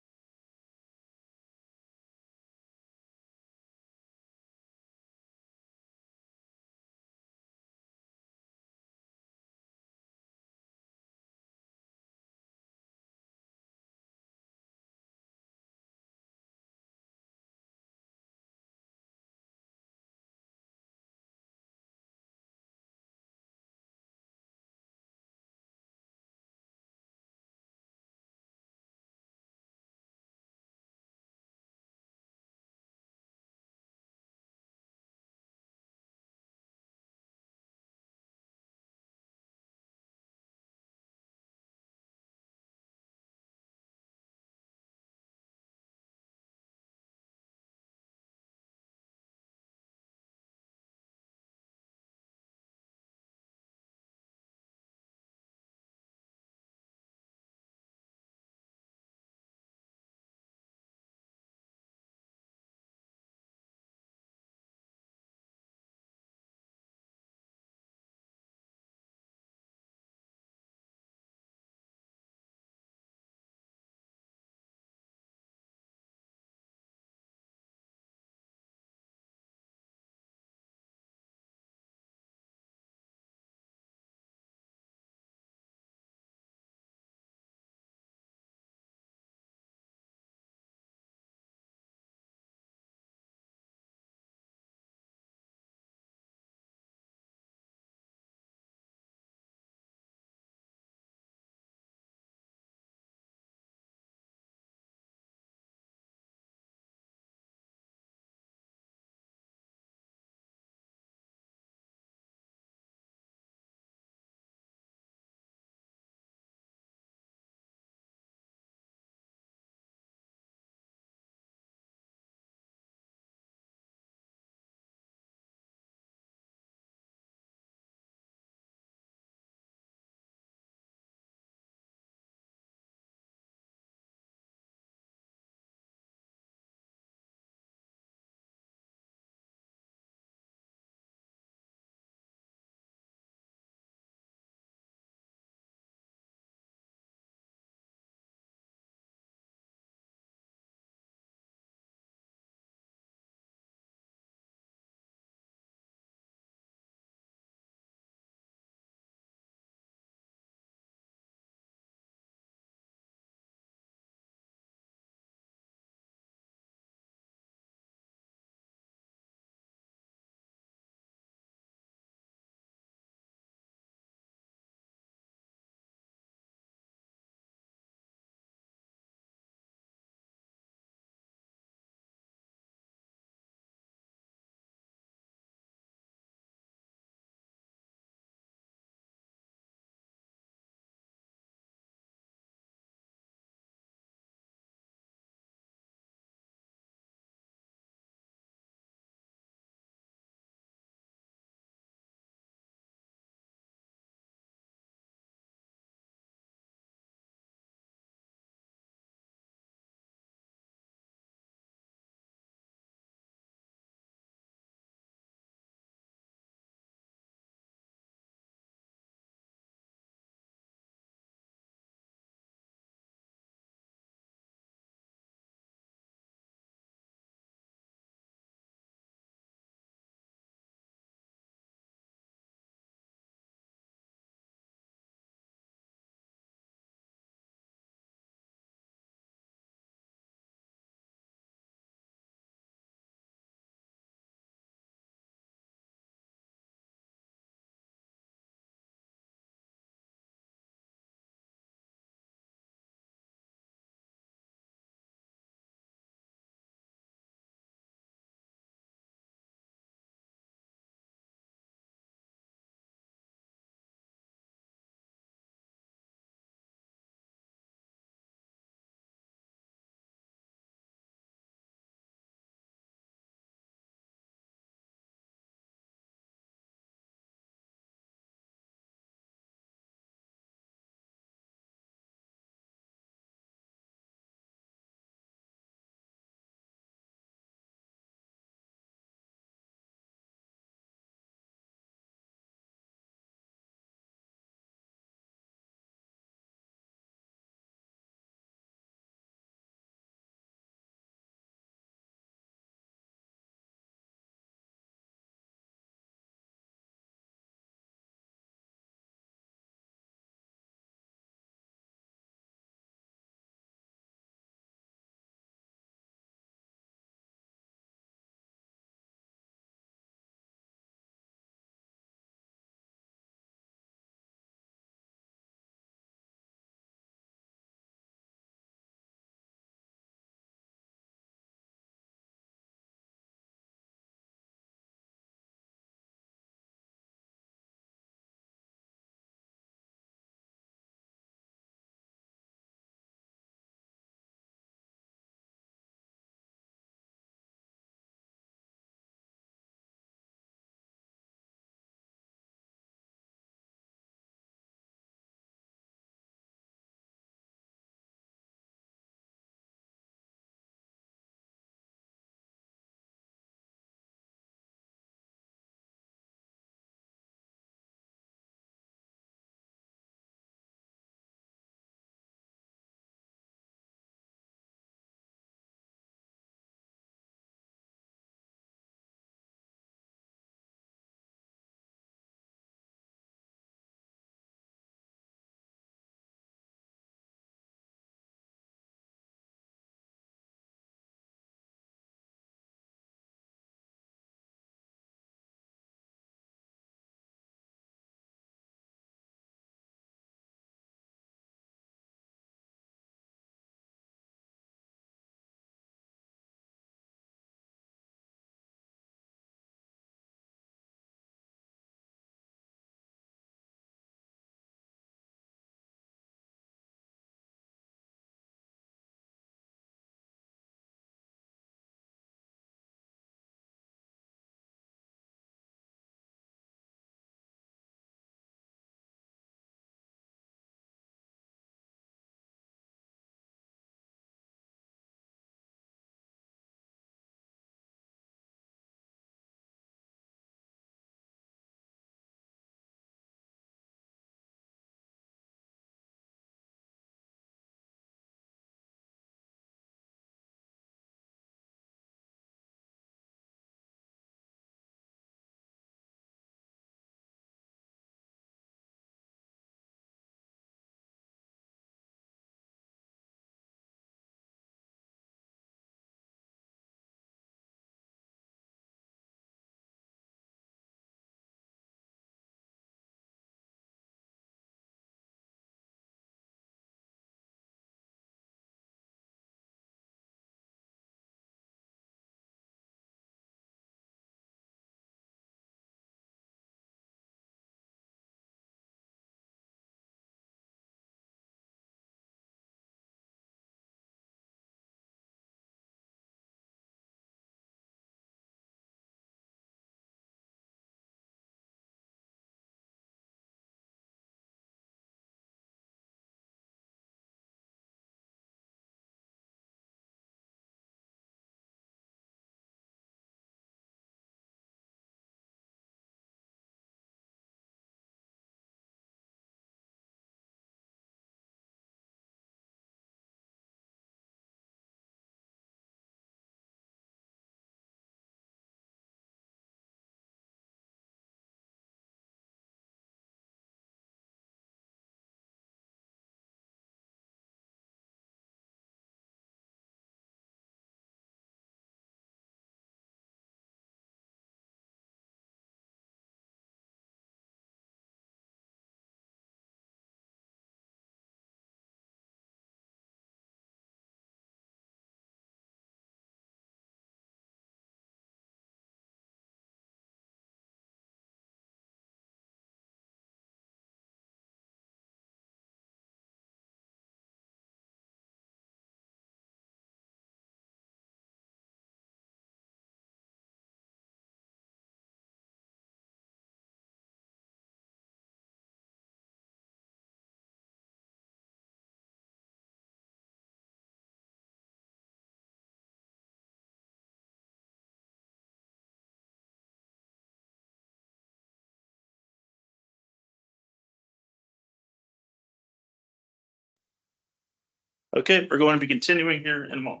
Okay, we're going to be continuing here in a moment.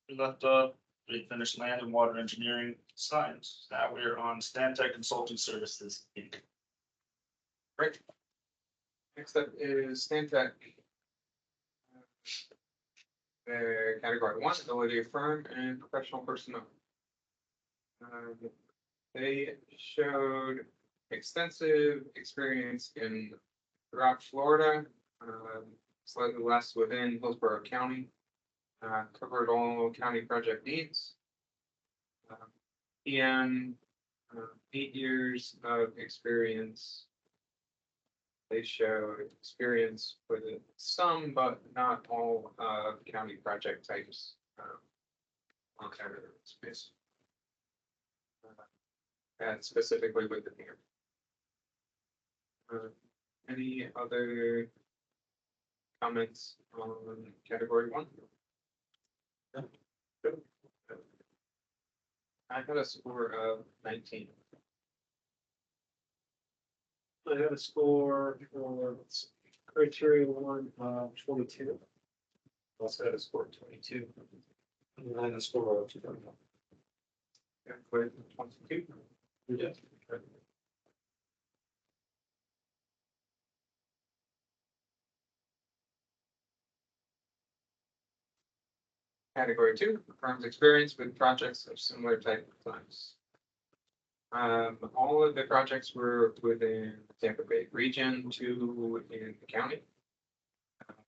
We left we finished land and water engineering signs. Now we're on Stantec Consulting Services, Inc. Great. Next up is Stantec. Category 1, ability of firm and professional personnel. They showed extensive experience in throughout Florida, slightly less within Hillsborough County. Covered all county project needs. And 8 years of experience. They showed experience with some, but not all, county project types. On county space. And specifically with the PM. Any other comments on category 1? I got a score of 19. I have a score for criteria 1 of 22. Also had a score of 22. And then a score of 2. Yeah, with 22. Yeah. Category 2, firm's experience with projects of similar type of times. All of the projects were within the Tampa Bay region, 2 in the county.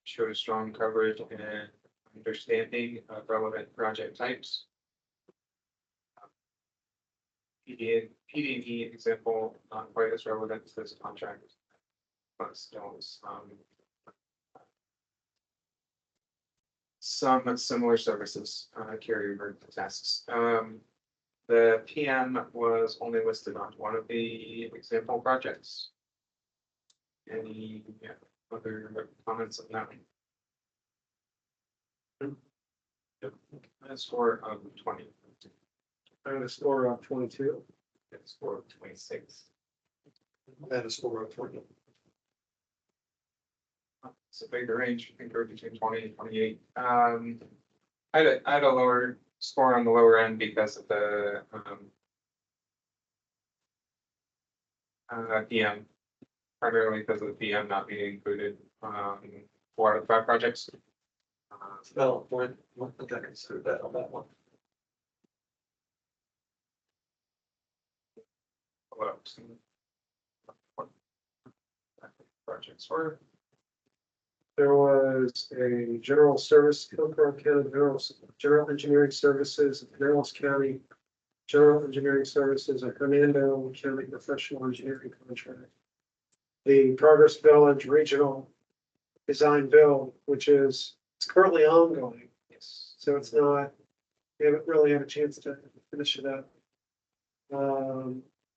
Showed a strong coverage and understanding of relevant project types. PD&E example, not quite as relevant to this contract, but still some similar services carry over to tasks. The PM was only listed on one of the example projects. Any other comments on that one? A score of 20. I have a score of 22. A score of 26. And a score of 20. It's a bigger range, I think, between 20 and 28. I had a lower score on the lower end because of the PM, primarily because of the PM not being included 4 out of 5 projects. No, one thing I considered that on that one. What projects were? There was a general service, Hillsborough County General Engineering Services, Pinellas County General Engineering Services, and Hernando County Professional Engineering Contract. The Progress Village Regional Design Build, which is, it's currently ongoing, Yes. so it's not, we haven't really had a chance to finish it up.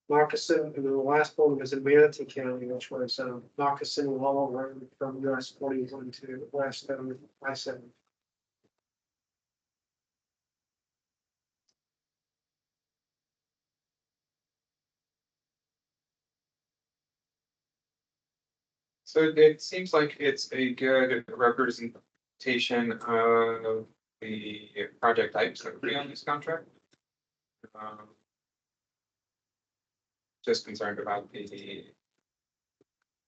Moccasin, and then the last one was in Manatee County, which was Moccasin Law Road from US 41 to West I-7. So it seems like it's a good representation of the project types that would be on this contract. Just concerned about the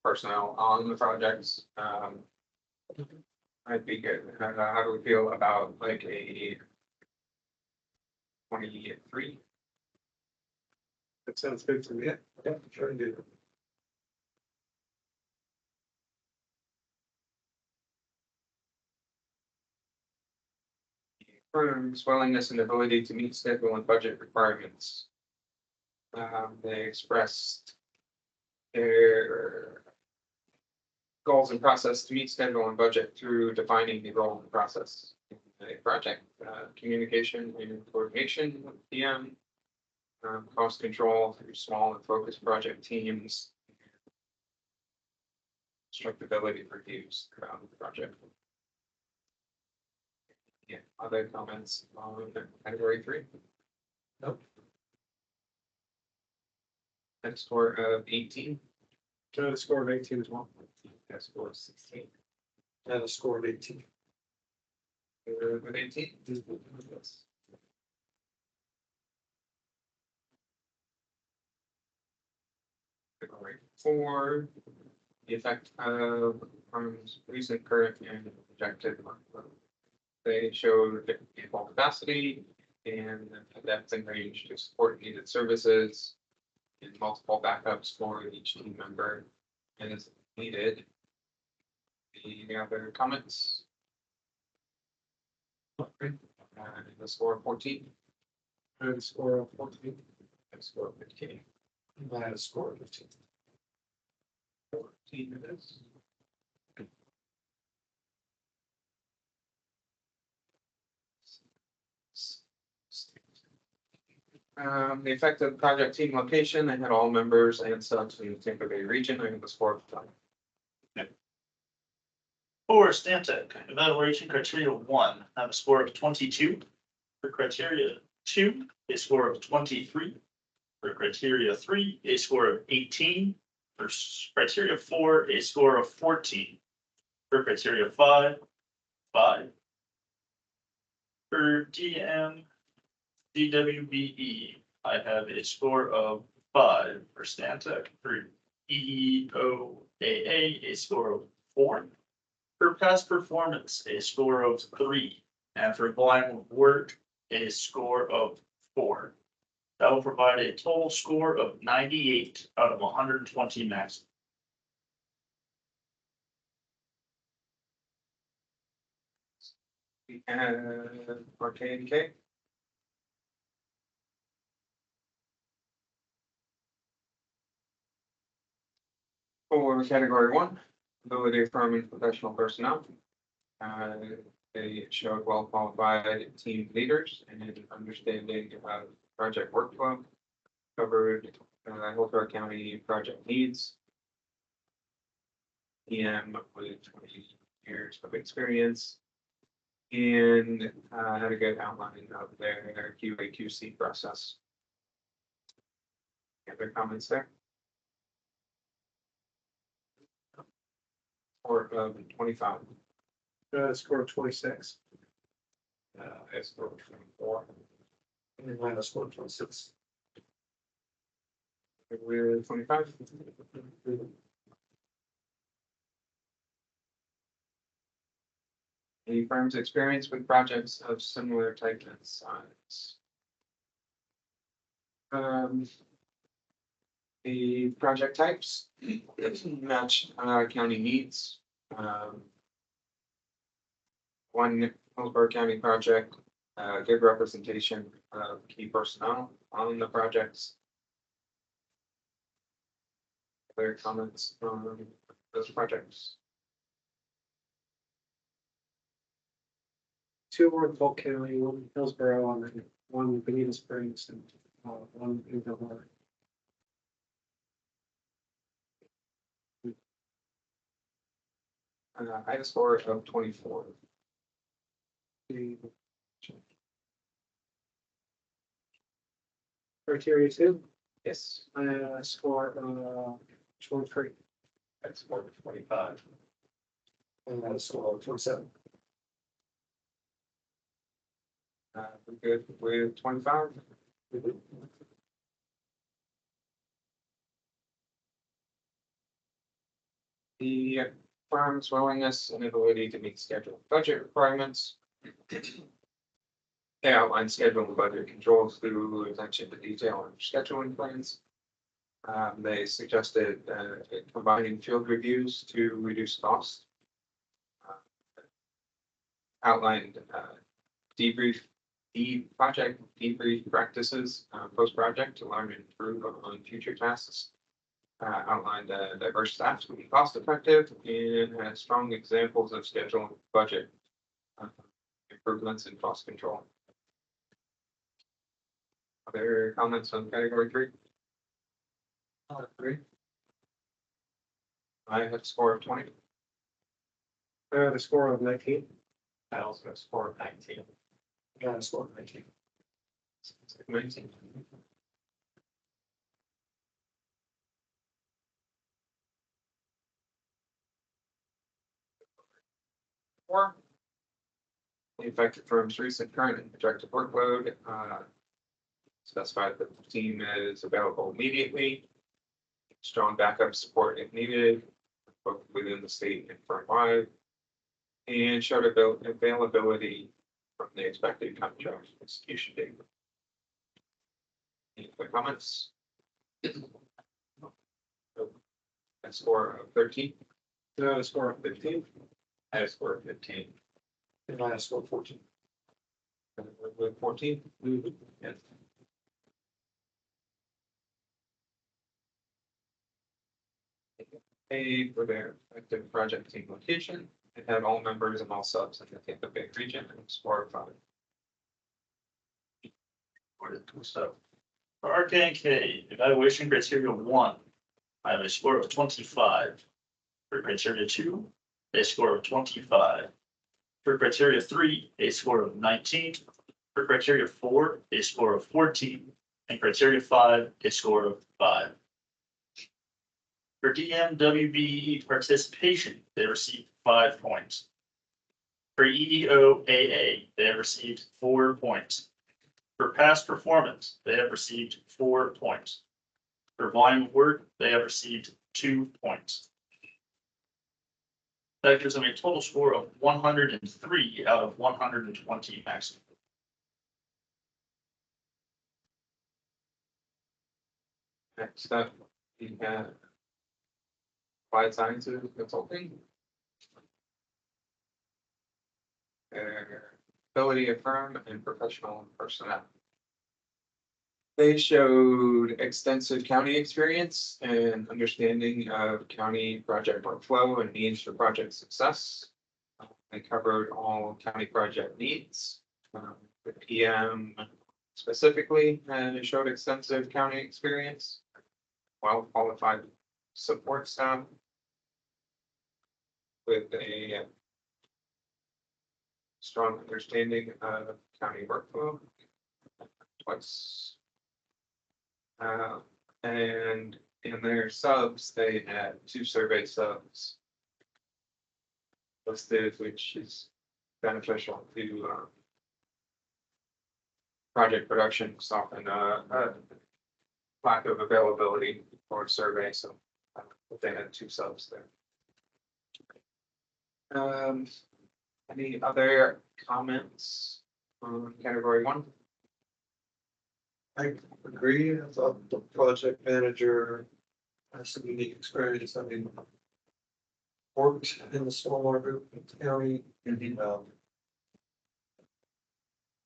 personnel on the projects. I'd be good. How do we feel about like a 23? That sounds good to me. Yeah, sure do. Firm's willingness and ability to meet schedule and budget requirements. They expressed their goals and process to meet schedule and budget through defining the role and process in a project, communication and coordination with PM, cost control through small and focused project teams, constructability reviews throughout the project. Yeah, other comments on category 3? Nope. And score of 18. I had a score of 18 as well. I scored 16. And a score of 18. With 18. Yes. Category 4, the effect of firms' recent, current, and projected workload. They showed ample capacity and a depth and range to support needed services and multiple backups for each team member as needed. Any other comments? The score of 14. I had a score of 14. The score of 15. I had a score of 15. 14 it is. The effect of project team location, they had all members and subs in the Tampa Bay region. I have a score of 5. For Stantec, evaluation criteria 1, I have a score of 22. For criteria 2, a score of 23. For criteria 3, a score of 18. For criteria 4, a score of 14. For criteria 5, 5. For DWBE, I have a score of 5 for Stantec. For EOAA, a score of 4. For past performance, a score of 3. And for volume of work, a score of 4. That will provide a total score of 98 out of 120 max. And RK&K. For category 1, ability of firm and professional personnel. They showed well qualified team leaders and an understanding about project workflow, covered Hillsborough County project needs. PM with 20 years of experience and had a good outline of their QA/QC process. Any other comments there? Or 25. I had a score of 26. I scored 24. And I had a score of 26. We're 25. Any firms experience with projects of similar type and size? The project types match county needs. One Hillsborough County project, good representation of key personnel on the projects. Other comments on those projects? 2 were in Polk County, 1 in Hillsborough, and then 1 in Benita Springs, and 1 in Eval. I had a score of 24. Criteria 2, Yes. I had a score of 23. I scored 25. And I had a score of 27. We're good with 25. The firm's willingness and ability to meet schedule budget requirements. They outline schedule and budget controls through attention to detail and scheduling plans. They suggested combining field reviews to reduce costs. Outlined project debrief practices post-project to learn and improve on future tasks. Outlined diverse staff to be cost effective and had strong examples of schedule and budget improvements in cost control. Other comments on category 3? 3. I had a score of 20. I had a score of 19. I also scored 19. I had a score of 19. 19. Four. The affected firm's recent, current, and projected workload, specified that the team is available immediately. Strong backup support if needed, both within the state and firm-wide. And showed availability from the expected contract execution date. Any quick comments? A score of 13. No, I score 15. I had a score of 15. And I score 14. With 14. Yes. A for their active project team location. It had all members and all subs in the Tampa Bay region and score of 5. So for RK and K, evaluation criteria 1, I have a score of 25. For criteria 2, a score of 25. For criteria 3, a score of 19. For criteria 4, a score of 14. And criteria 5, a score of 5. For DMWBE participation, they received 5 points. For EOAA, they have received 4 points. For past performance, they have received 4 points. For volume of work, they have received 2 points. That gives them a total score of 103 out of 120 maximum. Next up, we have Applied Sciences Consulting. Their ability of firm and professional personnel. They showed extensive county experience and understanding of county project workflow and needs for project success. They covered all county project needs. The PM specifically showed extensive county experience, well qualified support staff with a strong understanding of county workflow. Twice. And in their subs, they had 2 survey subs listed, which is beneficial to project production, often lack of availability for survey, so they had 2 subs there. Any other comments on category 1? I agree. I thought the project manager has some unique experience. I mean, worked in the stormwater group in the county. And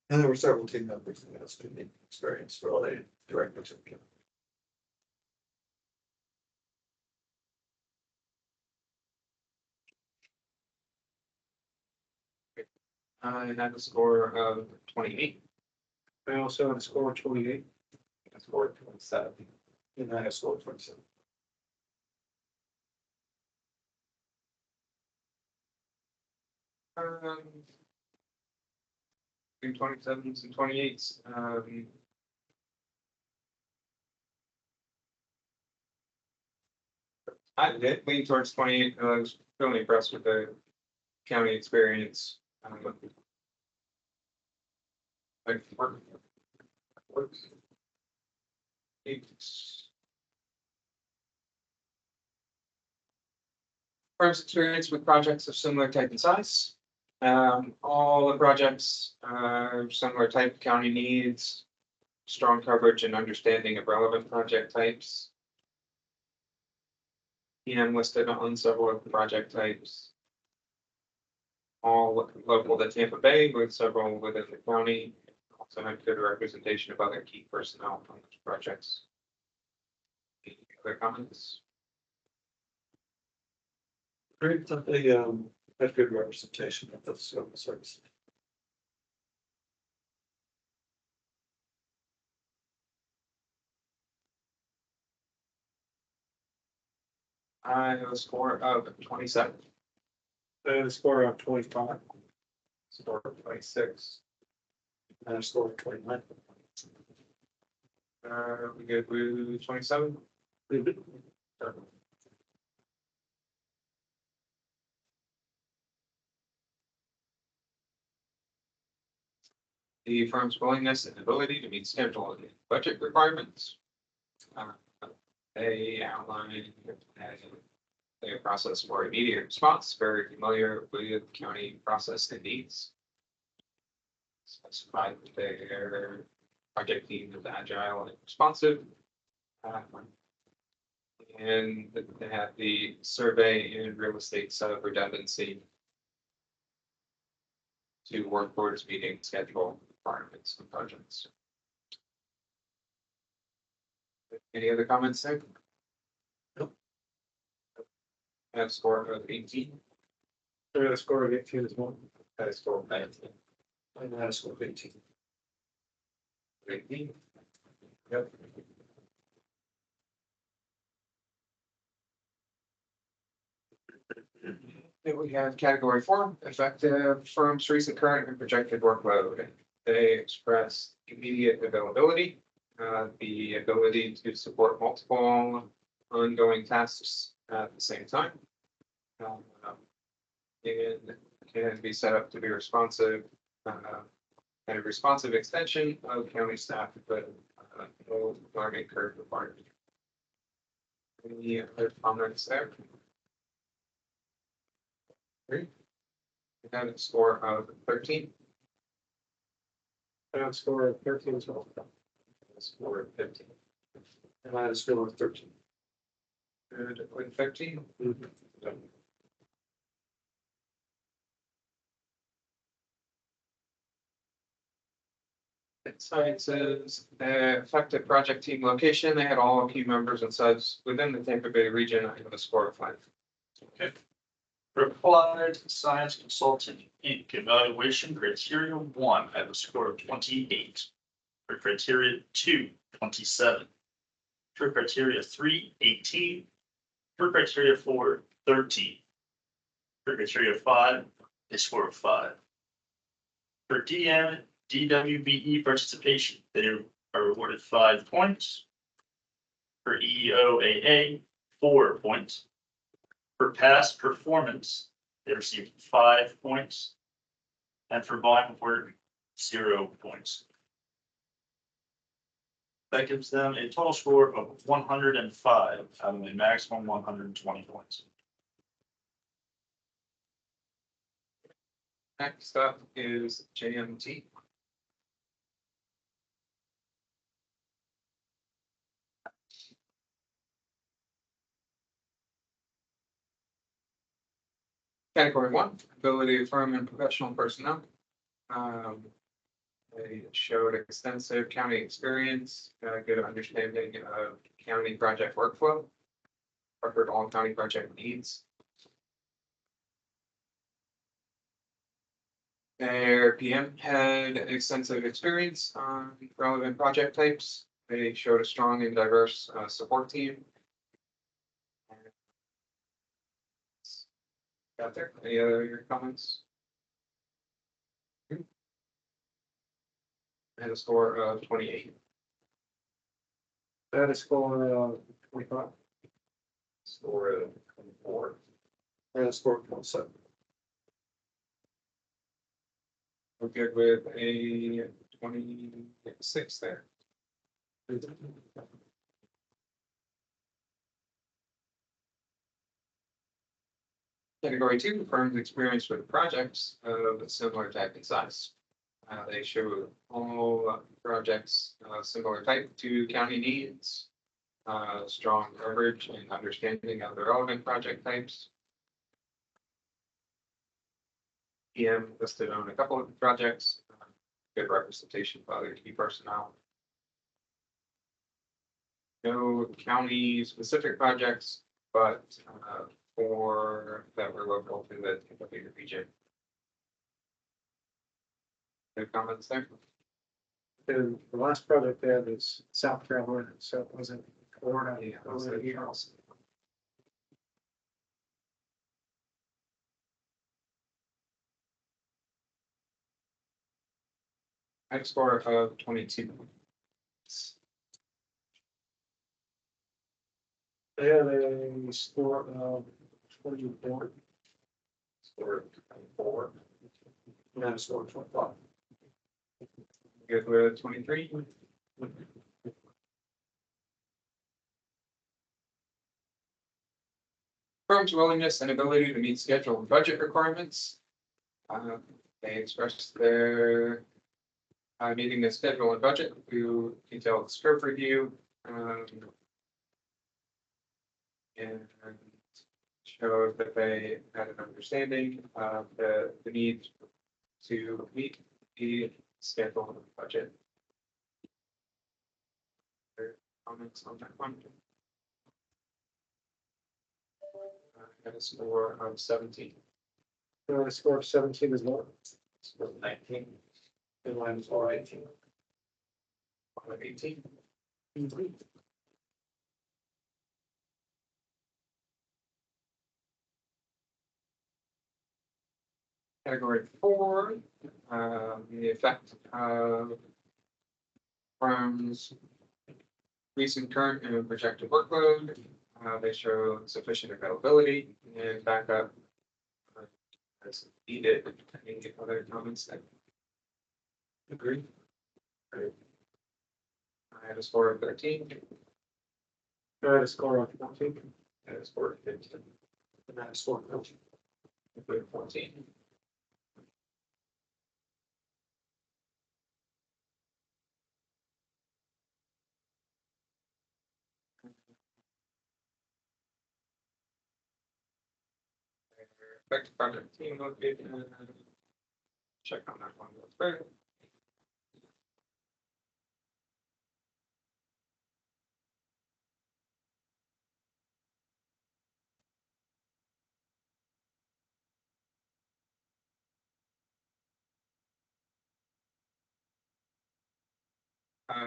there were several team members that had some unique experience related directly to the county. I had a score of 28. I also have a score of 28. I scored 27. And I have scored 27. Between 27s and 28s. I did lean towards 28. I was really impressed with the county experience. Like works. Firm's experience with projects of similar type and size. All the projects are similar type county needs, strong coverage and understanding of relevant project types. PM listed on several of the project types. All local to Tampa Bay with several within the county. Also had good representation of other key personnel on those projects. Any other comments? Great that they had good representation of the scope of service. I have a score of 27. I have a score of 25. Score of 26. And I scored 29. We good with 27? the firm's willingness and ability to meet schedule and budget requirements. They outline their process for immediate response, very familiar with county process and needs. Specified that their project team is agile and responsive. And they have the survey and real estate sub redundancy to work towards meeting schedule requirements and projects. Any other comments there? Nope. Have a score of 18. I got a score of 18 as well. Had a score of 19. I had a score of 18. 18. Yep. Then we have category 4, effective firm's recent, current, and projected workload. They express immediate availability, the ability to support multiple ongoing tasks at the same time. And can be set up to be responsive, and a responsive extension of county staff, but no learning curve required. Any other comments there? Great. We have a score of 13. I got a score of 13 as well. A score of 15. And I had a score of 13. Good with 15. Sciences, effective project team location. They had all key members and subs within the Tampa Bay region. I have a score of 5. Okay. For Applied Science Consulting Inc. Evaluation criteria 1, I have a score of 28. For criteria 2, 27. For criteria 3, 18. For criteria 4, 13. For criteria 5, a score of 5. For DWBE participation, they are awarded 5 points. For EOAA, 4 points. For past performance, they received 5 points. And for volume of work, 0 points. That gives them a total score of 105 out of a maximum 120 points. Next up is JMT. Category 1, ability of firm and professional personnel. They showed extensive county experience, good understanding of county project workflow, covered all county project needs. Their PM had extensive experience on relevant project types. They showed a strong and diverse support team. Got there? Any other comments? I had a score of 28. I had a score of 25. Score of 24. I had a score of 27. We're good with a 26 there. Category 2, firms experienced with projects of a similar type and size. They show all projects similar type to county needs, strong coverage and understanding of the relevant project types. PM listed on a couple of projects, good representation of other key personnel. No county specific projects, but 4 that were local to the Tampa Bay region. No comments there? And the last project there was South Carolina, so it wasn't Florida. Yeah, It was here. I have a score of 22. They had a score of 24. Score of 24. And I had a score of 25. Good with 23. Firm's willingness and ability to meet schedule and budget requirements. They expressed their meeting the schedule and budget through detailed scope review. And showed that they had an understanding of the need to meet the schedule and budget. Comments on that one? Got a score of 17. A score of 17 as well. Score of 19. In line with all 18. 18. Category 4, the effect of firms' recent, current, and projected workload. They show sufficient availability and backup as needed. Any other comments there? Agree. Great. I had a score of 13. I had a score of 14. I had a score of 15. And I had a score of 14. 14. Effective project team location. Check on that one real quick.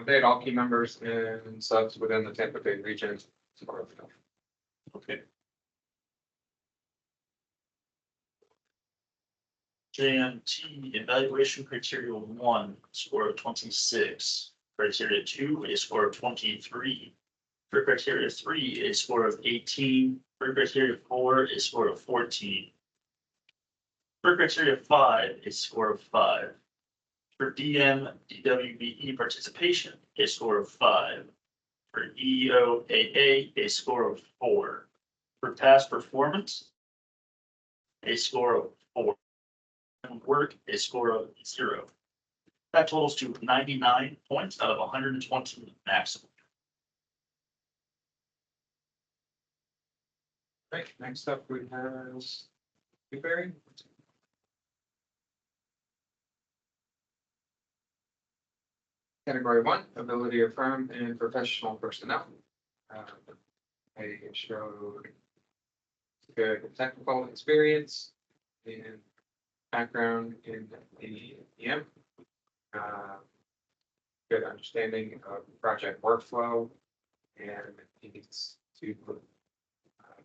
They had all key members and subs within the Tampa Bay region. Okay. JMT evaluation criteria 1, score of 26. Criteria 2, a score of 23. For criteria 3, a score of 18. For criteria 4, a score of 14. For criteria 5, a score of 5. For DWBE participation, a score of 5. For EOAA, a score of 4. For past performance, a score of 4. And work, a score of 0. That totals to 99 points out of 120 maximum. Right, next up we have Newberry. Category 1, ability of firm and professional personnel. They showed good technical experience and background in the EM. Good understanding of project workflow and needs to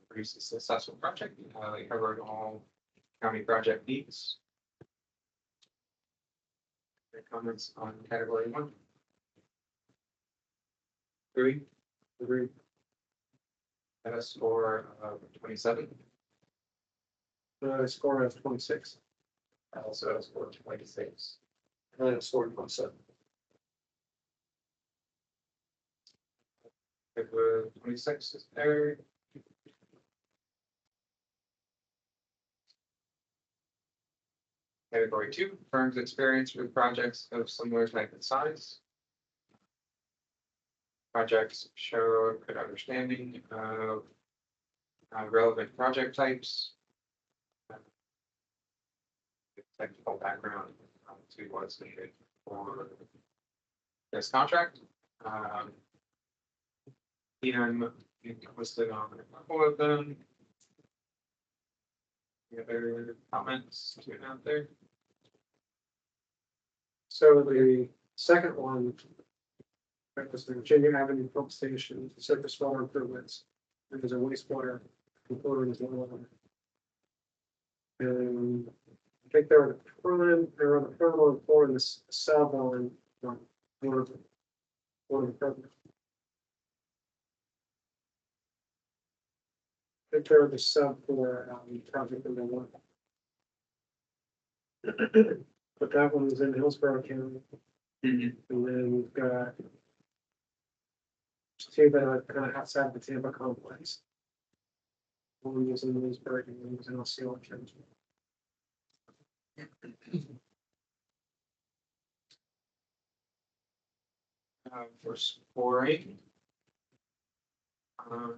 produce a successful project. They covered all county project needs. Any comments on category 1? Agree. At a score of 27. A score of 26. I also had a score of 26. I had a score of 27. Good with 26 is there. Category 2, firm's experience with projects of similar type and size. Projects show good understanding of relevant project types. Technical background to what's needed for this contract. EM listed on a couple of them. Any other comments to it out there? So the second one, that was the Virginia Avenue pump station, surface water improvements. There's a wastewater component as well. And I think they're on the front on the floor in the sub on one of the programs. I think they're the sub for project number 1. But that one was in Hillsborough County. And then we've got two that are kind of outside the Tampa complex. One was in Leesburg and one was in Osceola County. For scoring.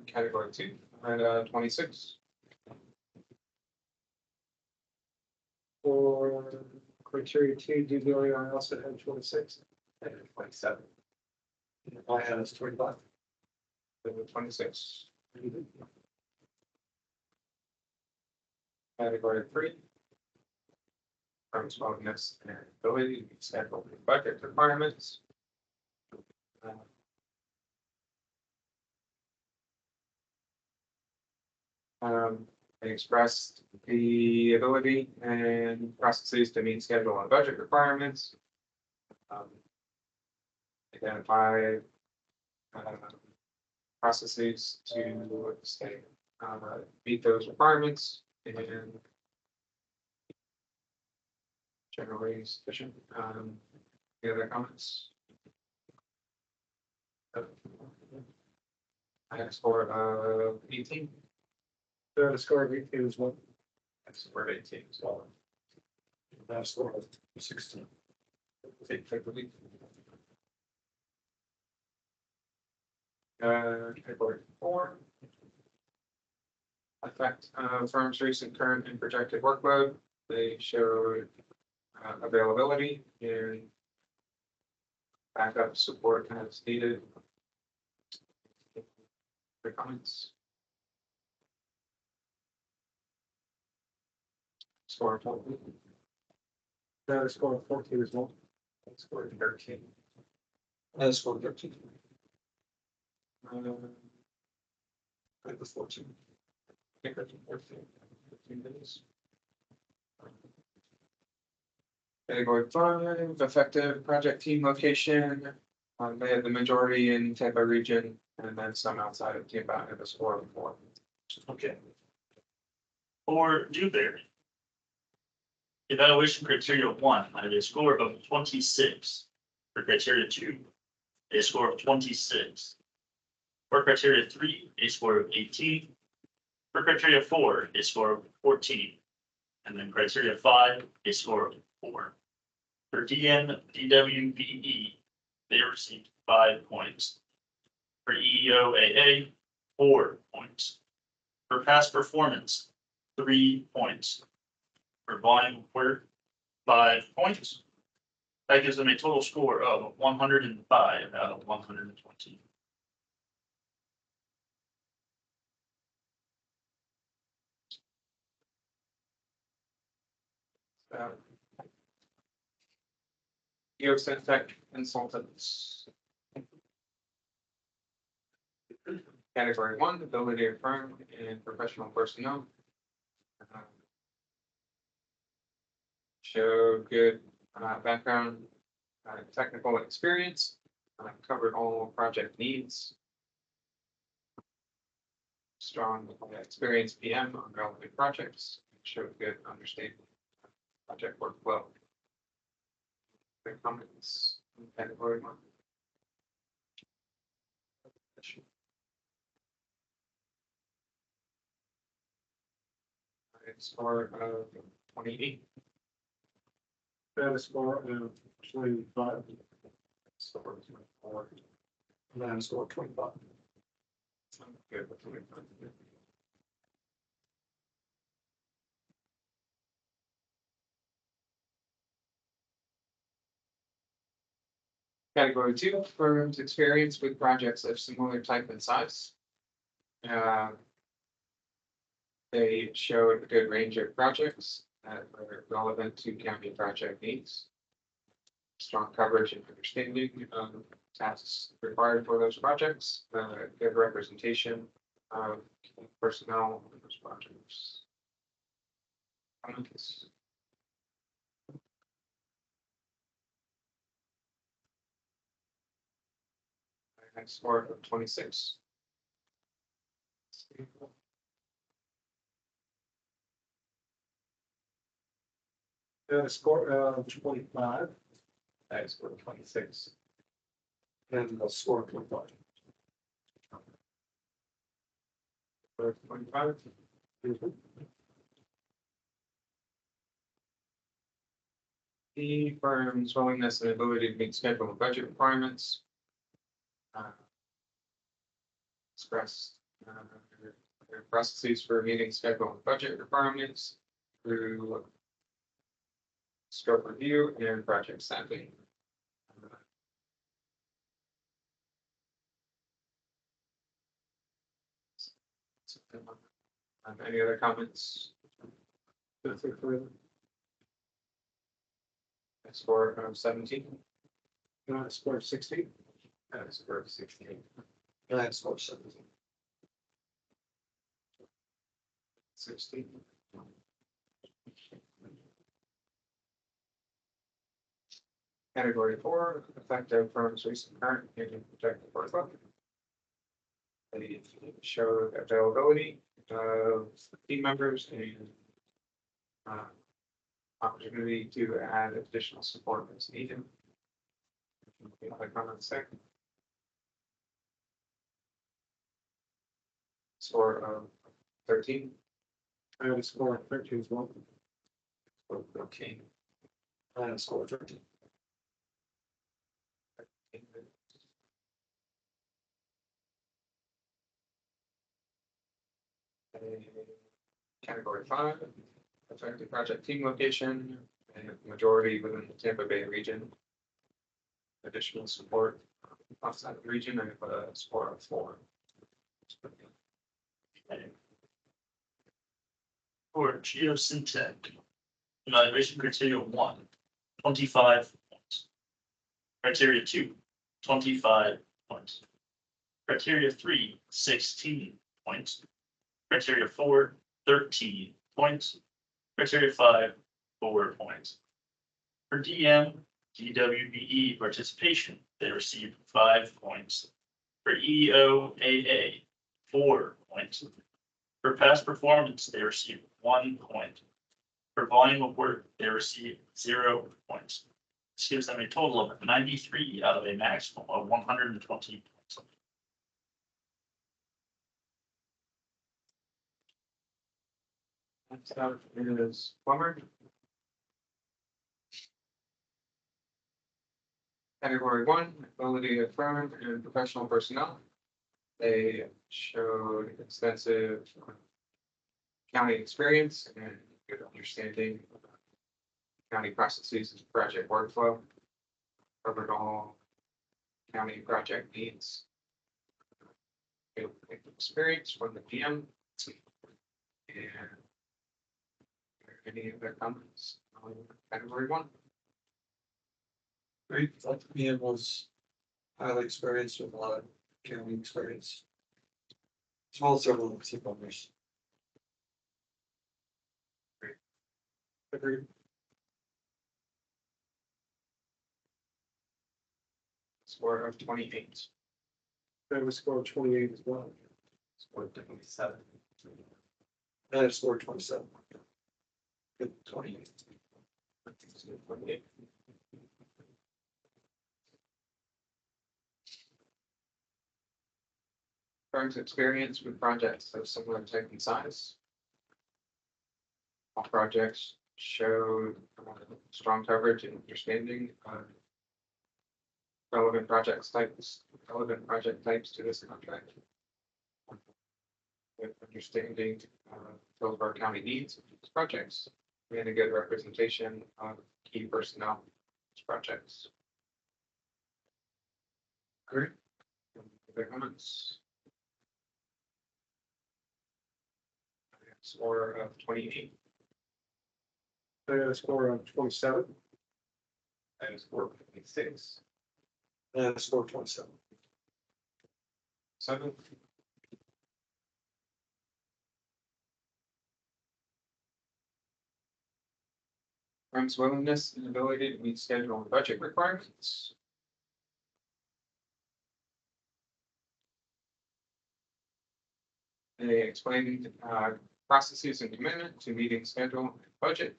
Category 2 at 26. For criteria 2, due diligence, I also had 26. And 27. I had us 25. 26. Category 3. Firm's willingness and ability to meet schedule and budget requirements. They expressed the ability and processes to meet schedule and budget requirements. Identify processes to stay, meet those requirements and generally sufficient. Any other comments? I have a score of 18. The score of 18 is what? That's where 18 as well. That score of 16. Category 4. Affect firm's recent, current, and projected workload. They showed availability and backup support as needed. The comments. Score of 12. The score of 14 is what? Score of 13. That score of 13. I was 14. I think that's 15 minutes. Category 5, effective project team location. They had the majority in Tampa region and then some outside of Tampa at a score of 4. Okay. For Dewberry. Evaluation criteria 1, I had a score of 26. For criteria 2, a score of 26. For criteria 3, a score of 18. For criteria 4, a score of 14. And then criteria 5, a score of 4. For DWVE, they received 5 points. For EEOAA, 4 points. For past performance, 3 points. For volume of work, 5 points. That gives them a total score of 105 out of 120. Geosynthetic consultants. Category 1, ability of firm and professional personnel. Showed good background, technical experience, covered all project needs. Strong experienced PM on relevant projects, showed good understanding of project workflow. Quick comments on category 1. Score of 28. The score of 25. Score of 24. And then score of 25. I'm good with 25. Category 2, firms experience with projects of similar type and size. They showed a good range of projects that were relevant to county project needs. Strong coverage and understanding of tasks required for those projects, good representation of personnel in those projects. Comments? Next score of 26. The score of 25. I scored 26. And I'll score 25. For 25. The firm's willingness and ability to meet schedule and budget requirements. Express their processes for meeting schedule and budget requirements through scope review and project staffing. Any other comments? Nothing further. Score 17. Score 16. Score 16. And I score 17. 16. Category 4, effective firm's recent current and projected workload. They show availability of team members and opportunity to add additional support as needed. Click on the second. Score of 13. I have a score of 13 as well. Okay. And I score 13. Category 5, effective project team location, and majority within the Tampa Bay region. Additional support outside the region, I have a score of 4. For geosyntech, evaluation criteria 1, 25 points. Criteria 2, 25 points. Criteria 3, 16 points. Criteria 4, 13 points. Criteria 5, 4 points. For DM, DWBE participation, they received 5 points. For EOAA, 4 points. For past performance, they received 1 point. For volume of work, they received 0 points. This gives them a total of 93 out of a maximum of 120 points. Next up is plumber. Category 1, ability of firm and professional personnel. They showed extensive county experience and good understanding of county processes and project workflow. Covered all county project needs. Good experience from the PM. And any other comments on category 1? Great, like me was highly experienced with a lot of county experience. As well as several team members. Agreed. Score of 28. I have a score of 28 as well. Scored 27. And I scored 27. Good 28. 28. Firm's experience with projects of similar type and size. All projects showed strong coverage and understanding of relevant project types to this contract. With understanding Hillsborough County needs of these projects and a good representation of key personnel in these projects. Great. Other comments? Score of 28. I have a score of 27. I scored 26. And I scored 27. 7. Firm's willingness and ability to meet schedule and budget requirements. They explained processes and commitment to meeting schedule and budget.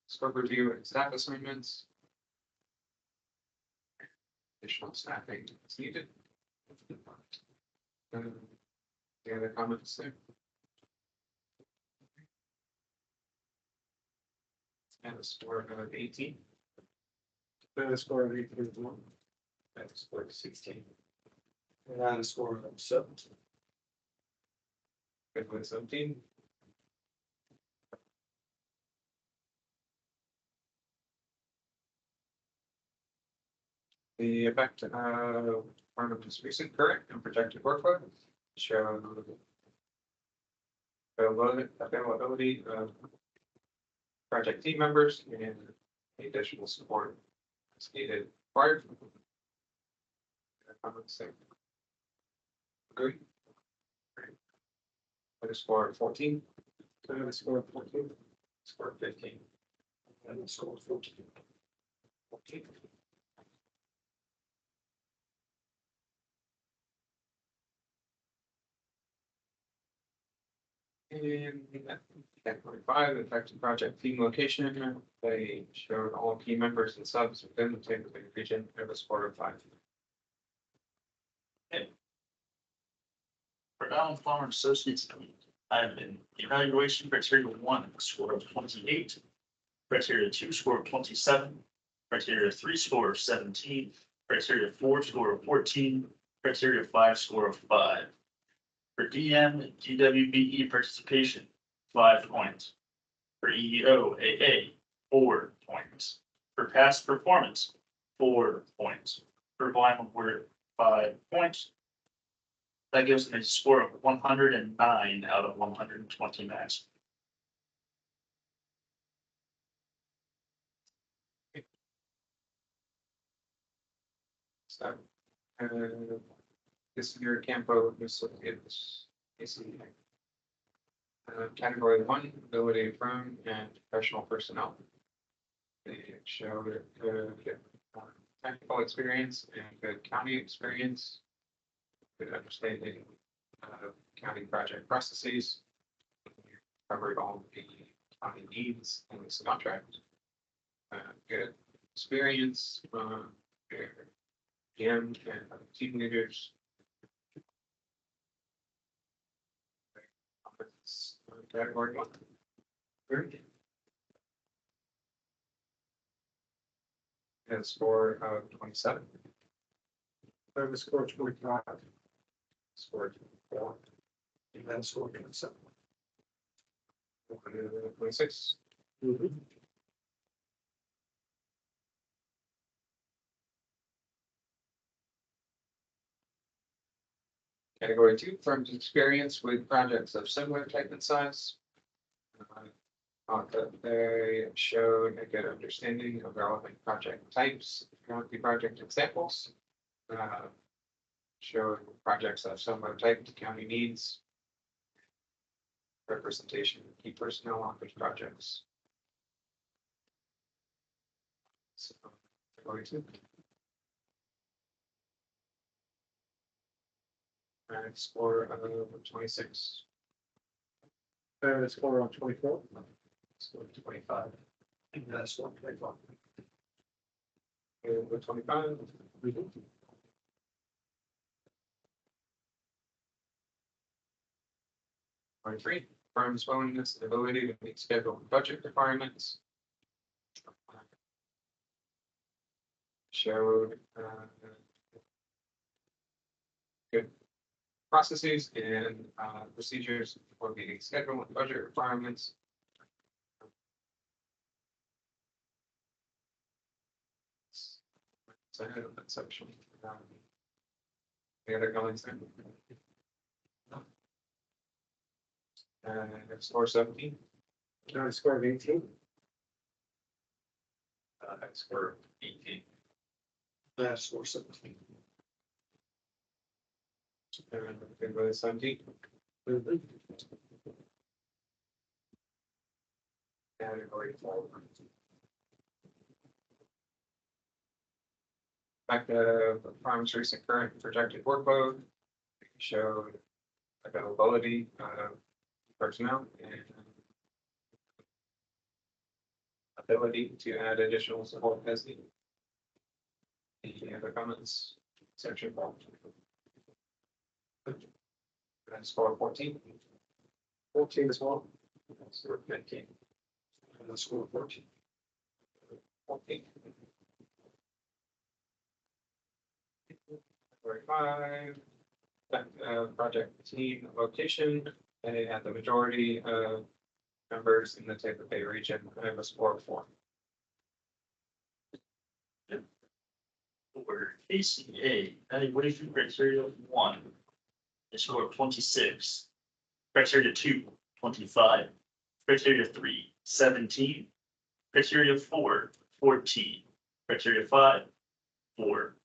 Scope review and staff assignments, additional staffing is needed. Any other comments there? And a score of 18. And a score of 8.1. And a score of 16. And I had a score of 17. Good with 17. The effect of part of this recent current and projected workload show availability of project team members and the additional support is needed required. Comments there? Agree? With a score of 14. I have a score of 14. Score of 15. And a score of 14. 14. And category 5, affected project team location, they showed all key members and subs within the Tampa Bay region of a score of 5. For Allen Farmer Associates, I have been evaluation criteria 1, score of 28, criteria 2, score of 27, criteria 3, score of 17, criteria 4, score of 14, criteria 5, score of 5. For DM and DWBE participation, 5 points. For EEO AA, 4 points. For past performance, 4 points. For volume of work, 5 points. That gives them a score of 109 out of 120 max. So, this year Campo is category 1, ability from and professional personnel. They show good technical experience and good county experience, good understanding of county project processes, covered all the county needs in this contract. Good experience, GM and team leaders. Category 1. And a score of 27. I have a score of 25. Score 4. And then a score of 27. 26. Mm-hmm. Category 2, firms experience with projects of similar type and size. That they showed a good understanding of relevant project types, county project examples. Showed projects of similar type to county needs. Representation of key personnel on those projects. So, category 2. And score of 26. I have a score of 24. Score of 25. And then a score of 25. And with 25. 23, firm's willingness and ability to meet schedule and budget requirements. Showed good processes and procedures for meeting schedule and budget requirements. So that section. Any other comments there? Score 17. I have a score of 18. Score 18. And I had a score of 17. And with 17. Category 4. Back to the farm's recent current projected workload, showed availability of personnel and ability to add additional support as needed. The Any other comments? Section 4. And score 14. 14 as well. Score 15. And the score 14. 14. 45. Project team location, and it had the majority of members in the Tampa Bay region. I have a score of 4. For ACA, evaluation criteria 1, a score of 26. Criteria 2, 25. Criteria 3, 17. Criteria 4, 14. Criteria 5, 4.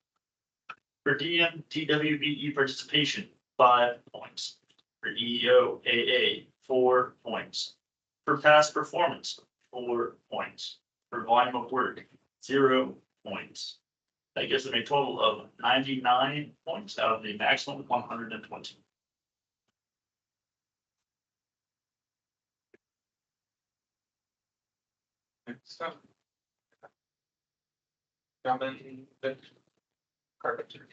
For DM, TWBE participation, 5 points. For EEO, AA, 4 points. For past performance, 4 points. For volume of work, 0 points. That gives them a total of 99 points out of the maximum 120. Next up. Gentlemen, carpenter.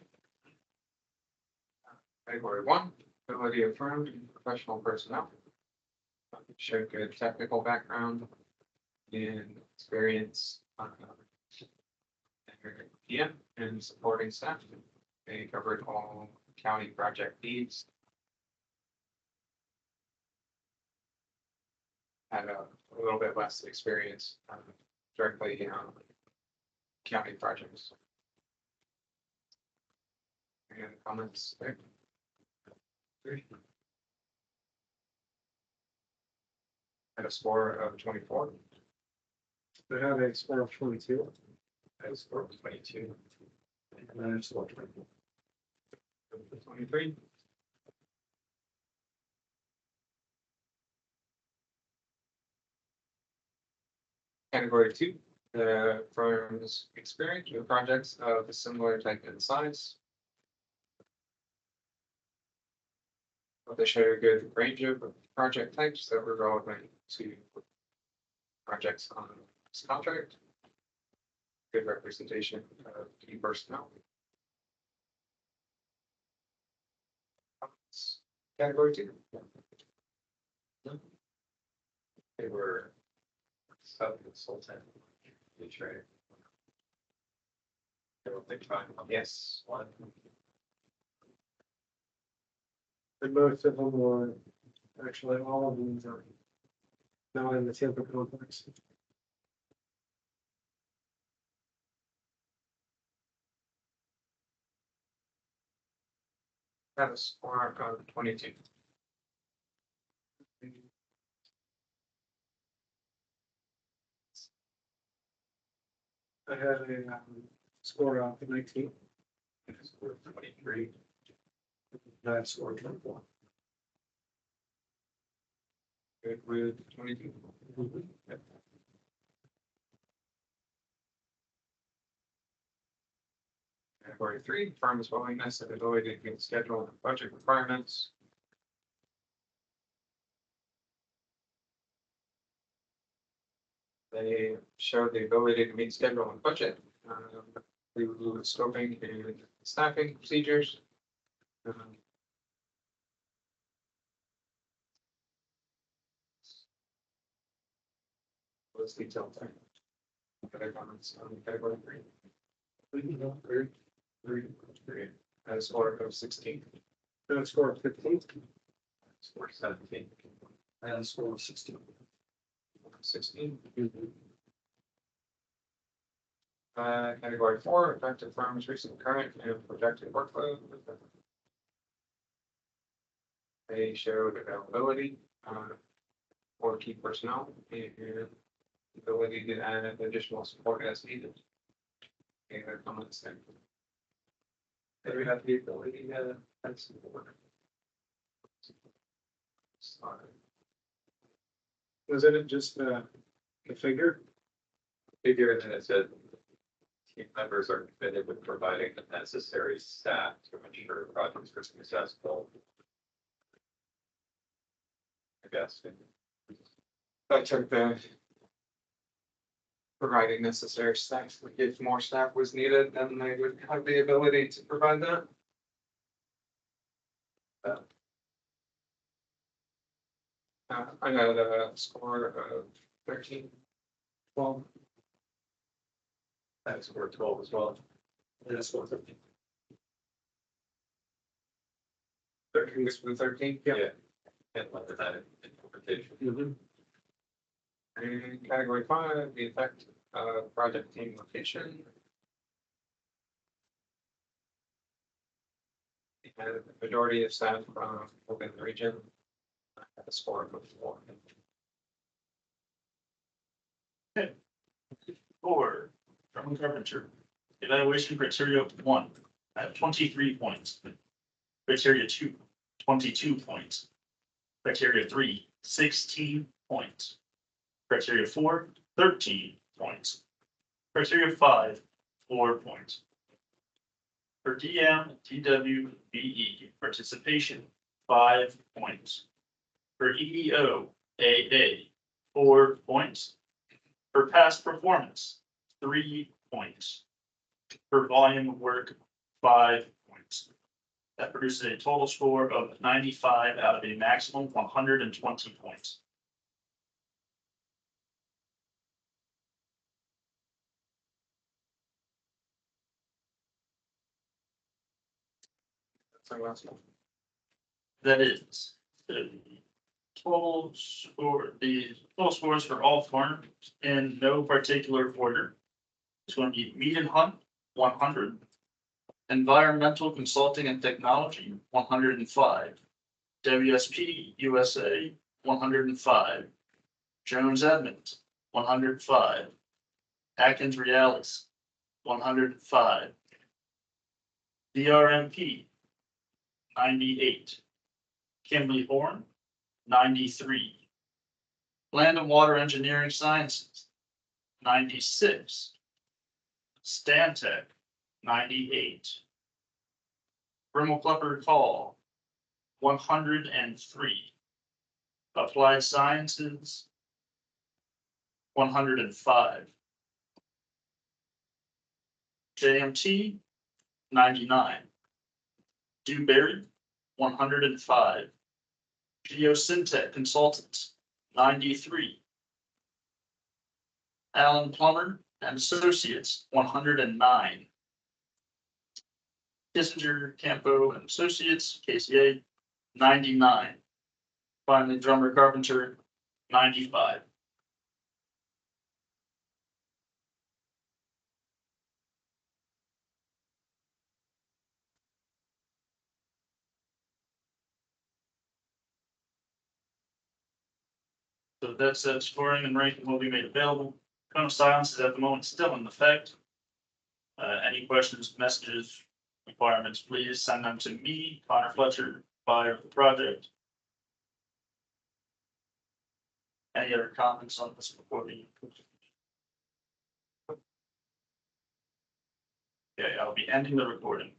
Category 1, ability affirmed, professional personnel. Show good technical background and experience PM and supporting staff. They covered all county project needs. Had a little bit less experience directly on county projects. Any other comments there? Had a score of 24. I have a score of 22. Had a score of 22. And then I have score 24. 23. Category 2, the firm's experience with projects of a similar type and size. But they show a good range of project types that were relevant to projects on this contract. Good representation of key personnel. Category 2. They were sub-consultant. Each right. I don't think fine. Yes. One. And most of them were, actually, all of them are now in the Tampa complex. Had a score of 22. I had a score of 19. And a score of 23. And I have score 24. Good with 22. Yep. Category 3, firm's willingness and ability to meet schedule and budget requirements. They show the ability to meet schedule and budget, through scoping and staffing procedures. Let's detail there. Other comments on category 3? Very. At a score of 16. And a score of 15. Score 17. And the score 16. 16. Category 4, effective firm's recent, current, and projected workload. They showed availability for key personnel and ability to add additional support as needed. Any other comments there? They would have the ability to add support. Wasn't it just the figure? Figure, and then it said team members are committed with providing the necessary staff to ensure projects are successful. I guess. I took the providing necessary staff. If more staff was needed, then they would have the ability to provide that. I got a score of 13. Well, That's score 12 as well. That's what 13. 13 was from 13. Yeah. And like that interpretation. And category 5, the effect of project team location. And the majority of staff within the region have a score of 4. For Drummond Carpenter, evaluation criteria 1 at 23 points. Criteria 2, 22 points. Criteria 3, 16 points. Criteria 4, 13 points. Criteria 5, 4 points. For DM, TWBE participation, 5 points. For EEO, AA, 4 points. For past performance, 3 points. For volume of work, 5 points. That produces a total score of 95 out of a maximum of 120 points. That's our last one. That is the total scores for all forms in no particular order. It's going to be Meat and Hunt, 100. Environmental Consulting and Technology, 105. WSP USA, 105. Jones Edmonds, 105. Atkins Realis, 105. DRMP, 98. Kimberly Horn, 93. Land and Water Engineering Sciences, 96. Stantec, 98. Brimble Klepper Call, 103. Applied Sciences, 105. JMT, 99. Dewberry, 105. Geosyntec Consultants, 93. Allen Plummer and Associates, 109. Kissinger, Campo and Associates, KCA, 99. Finally, Drummer Carpenter, 95. So that said, scoring and ranking will be made available. Cone of silence is at the moment still in effect. Any questions, messages, requirements, please send them to me, Connor Fletcher, buyer of the project. Any other comments on this before we? Okay, I'll be ending the recording.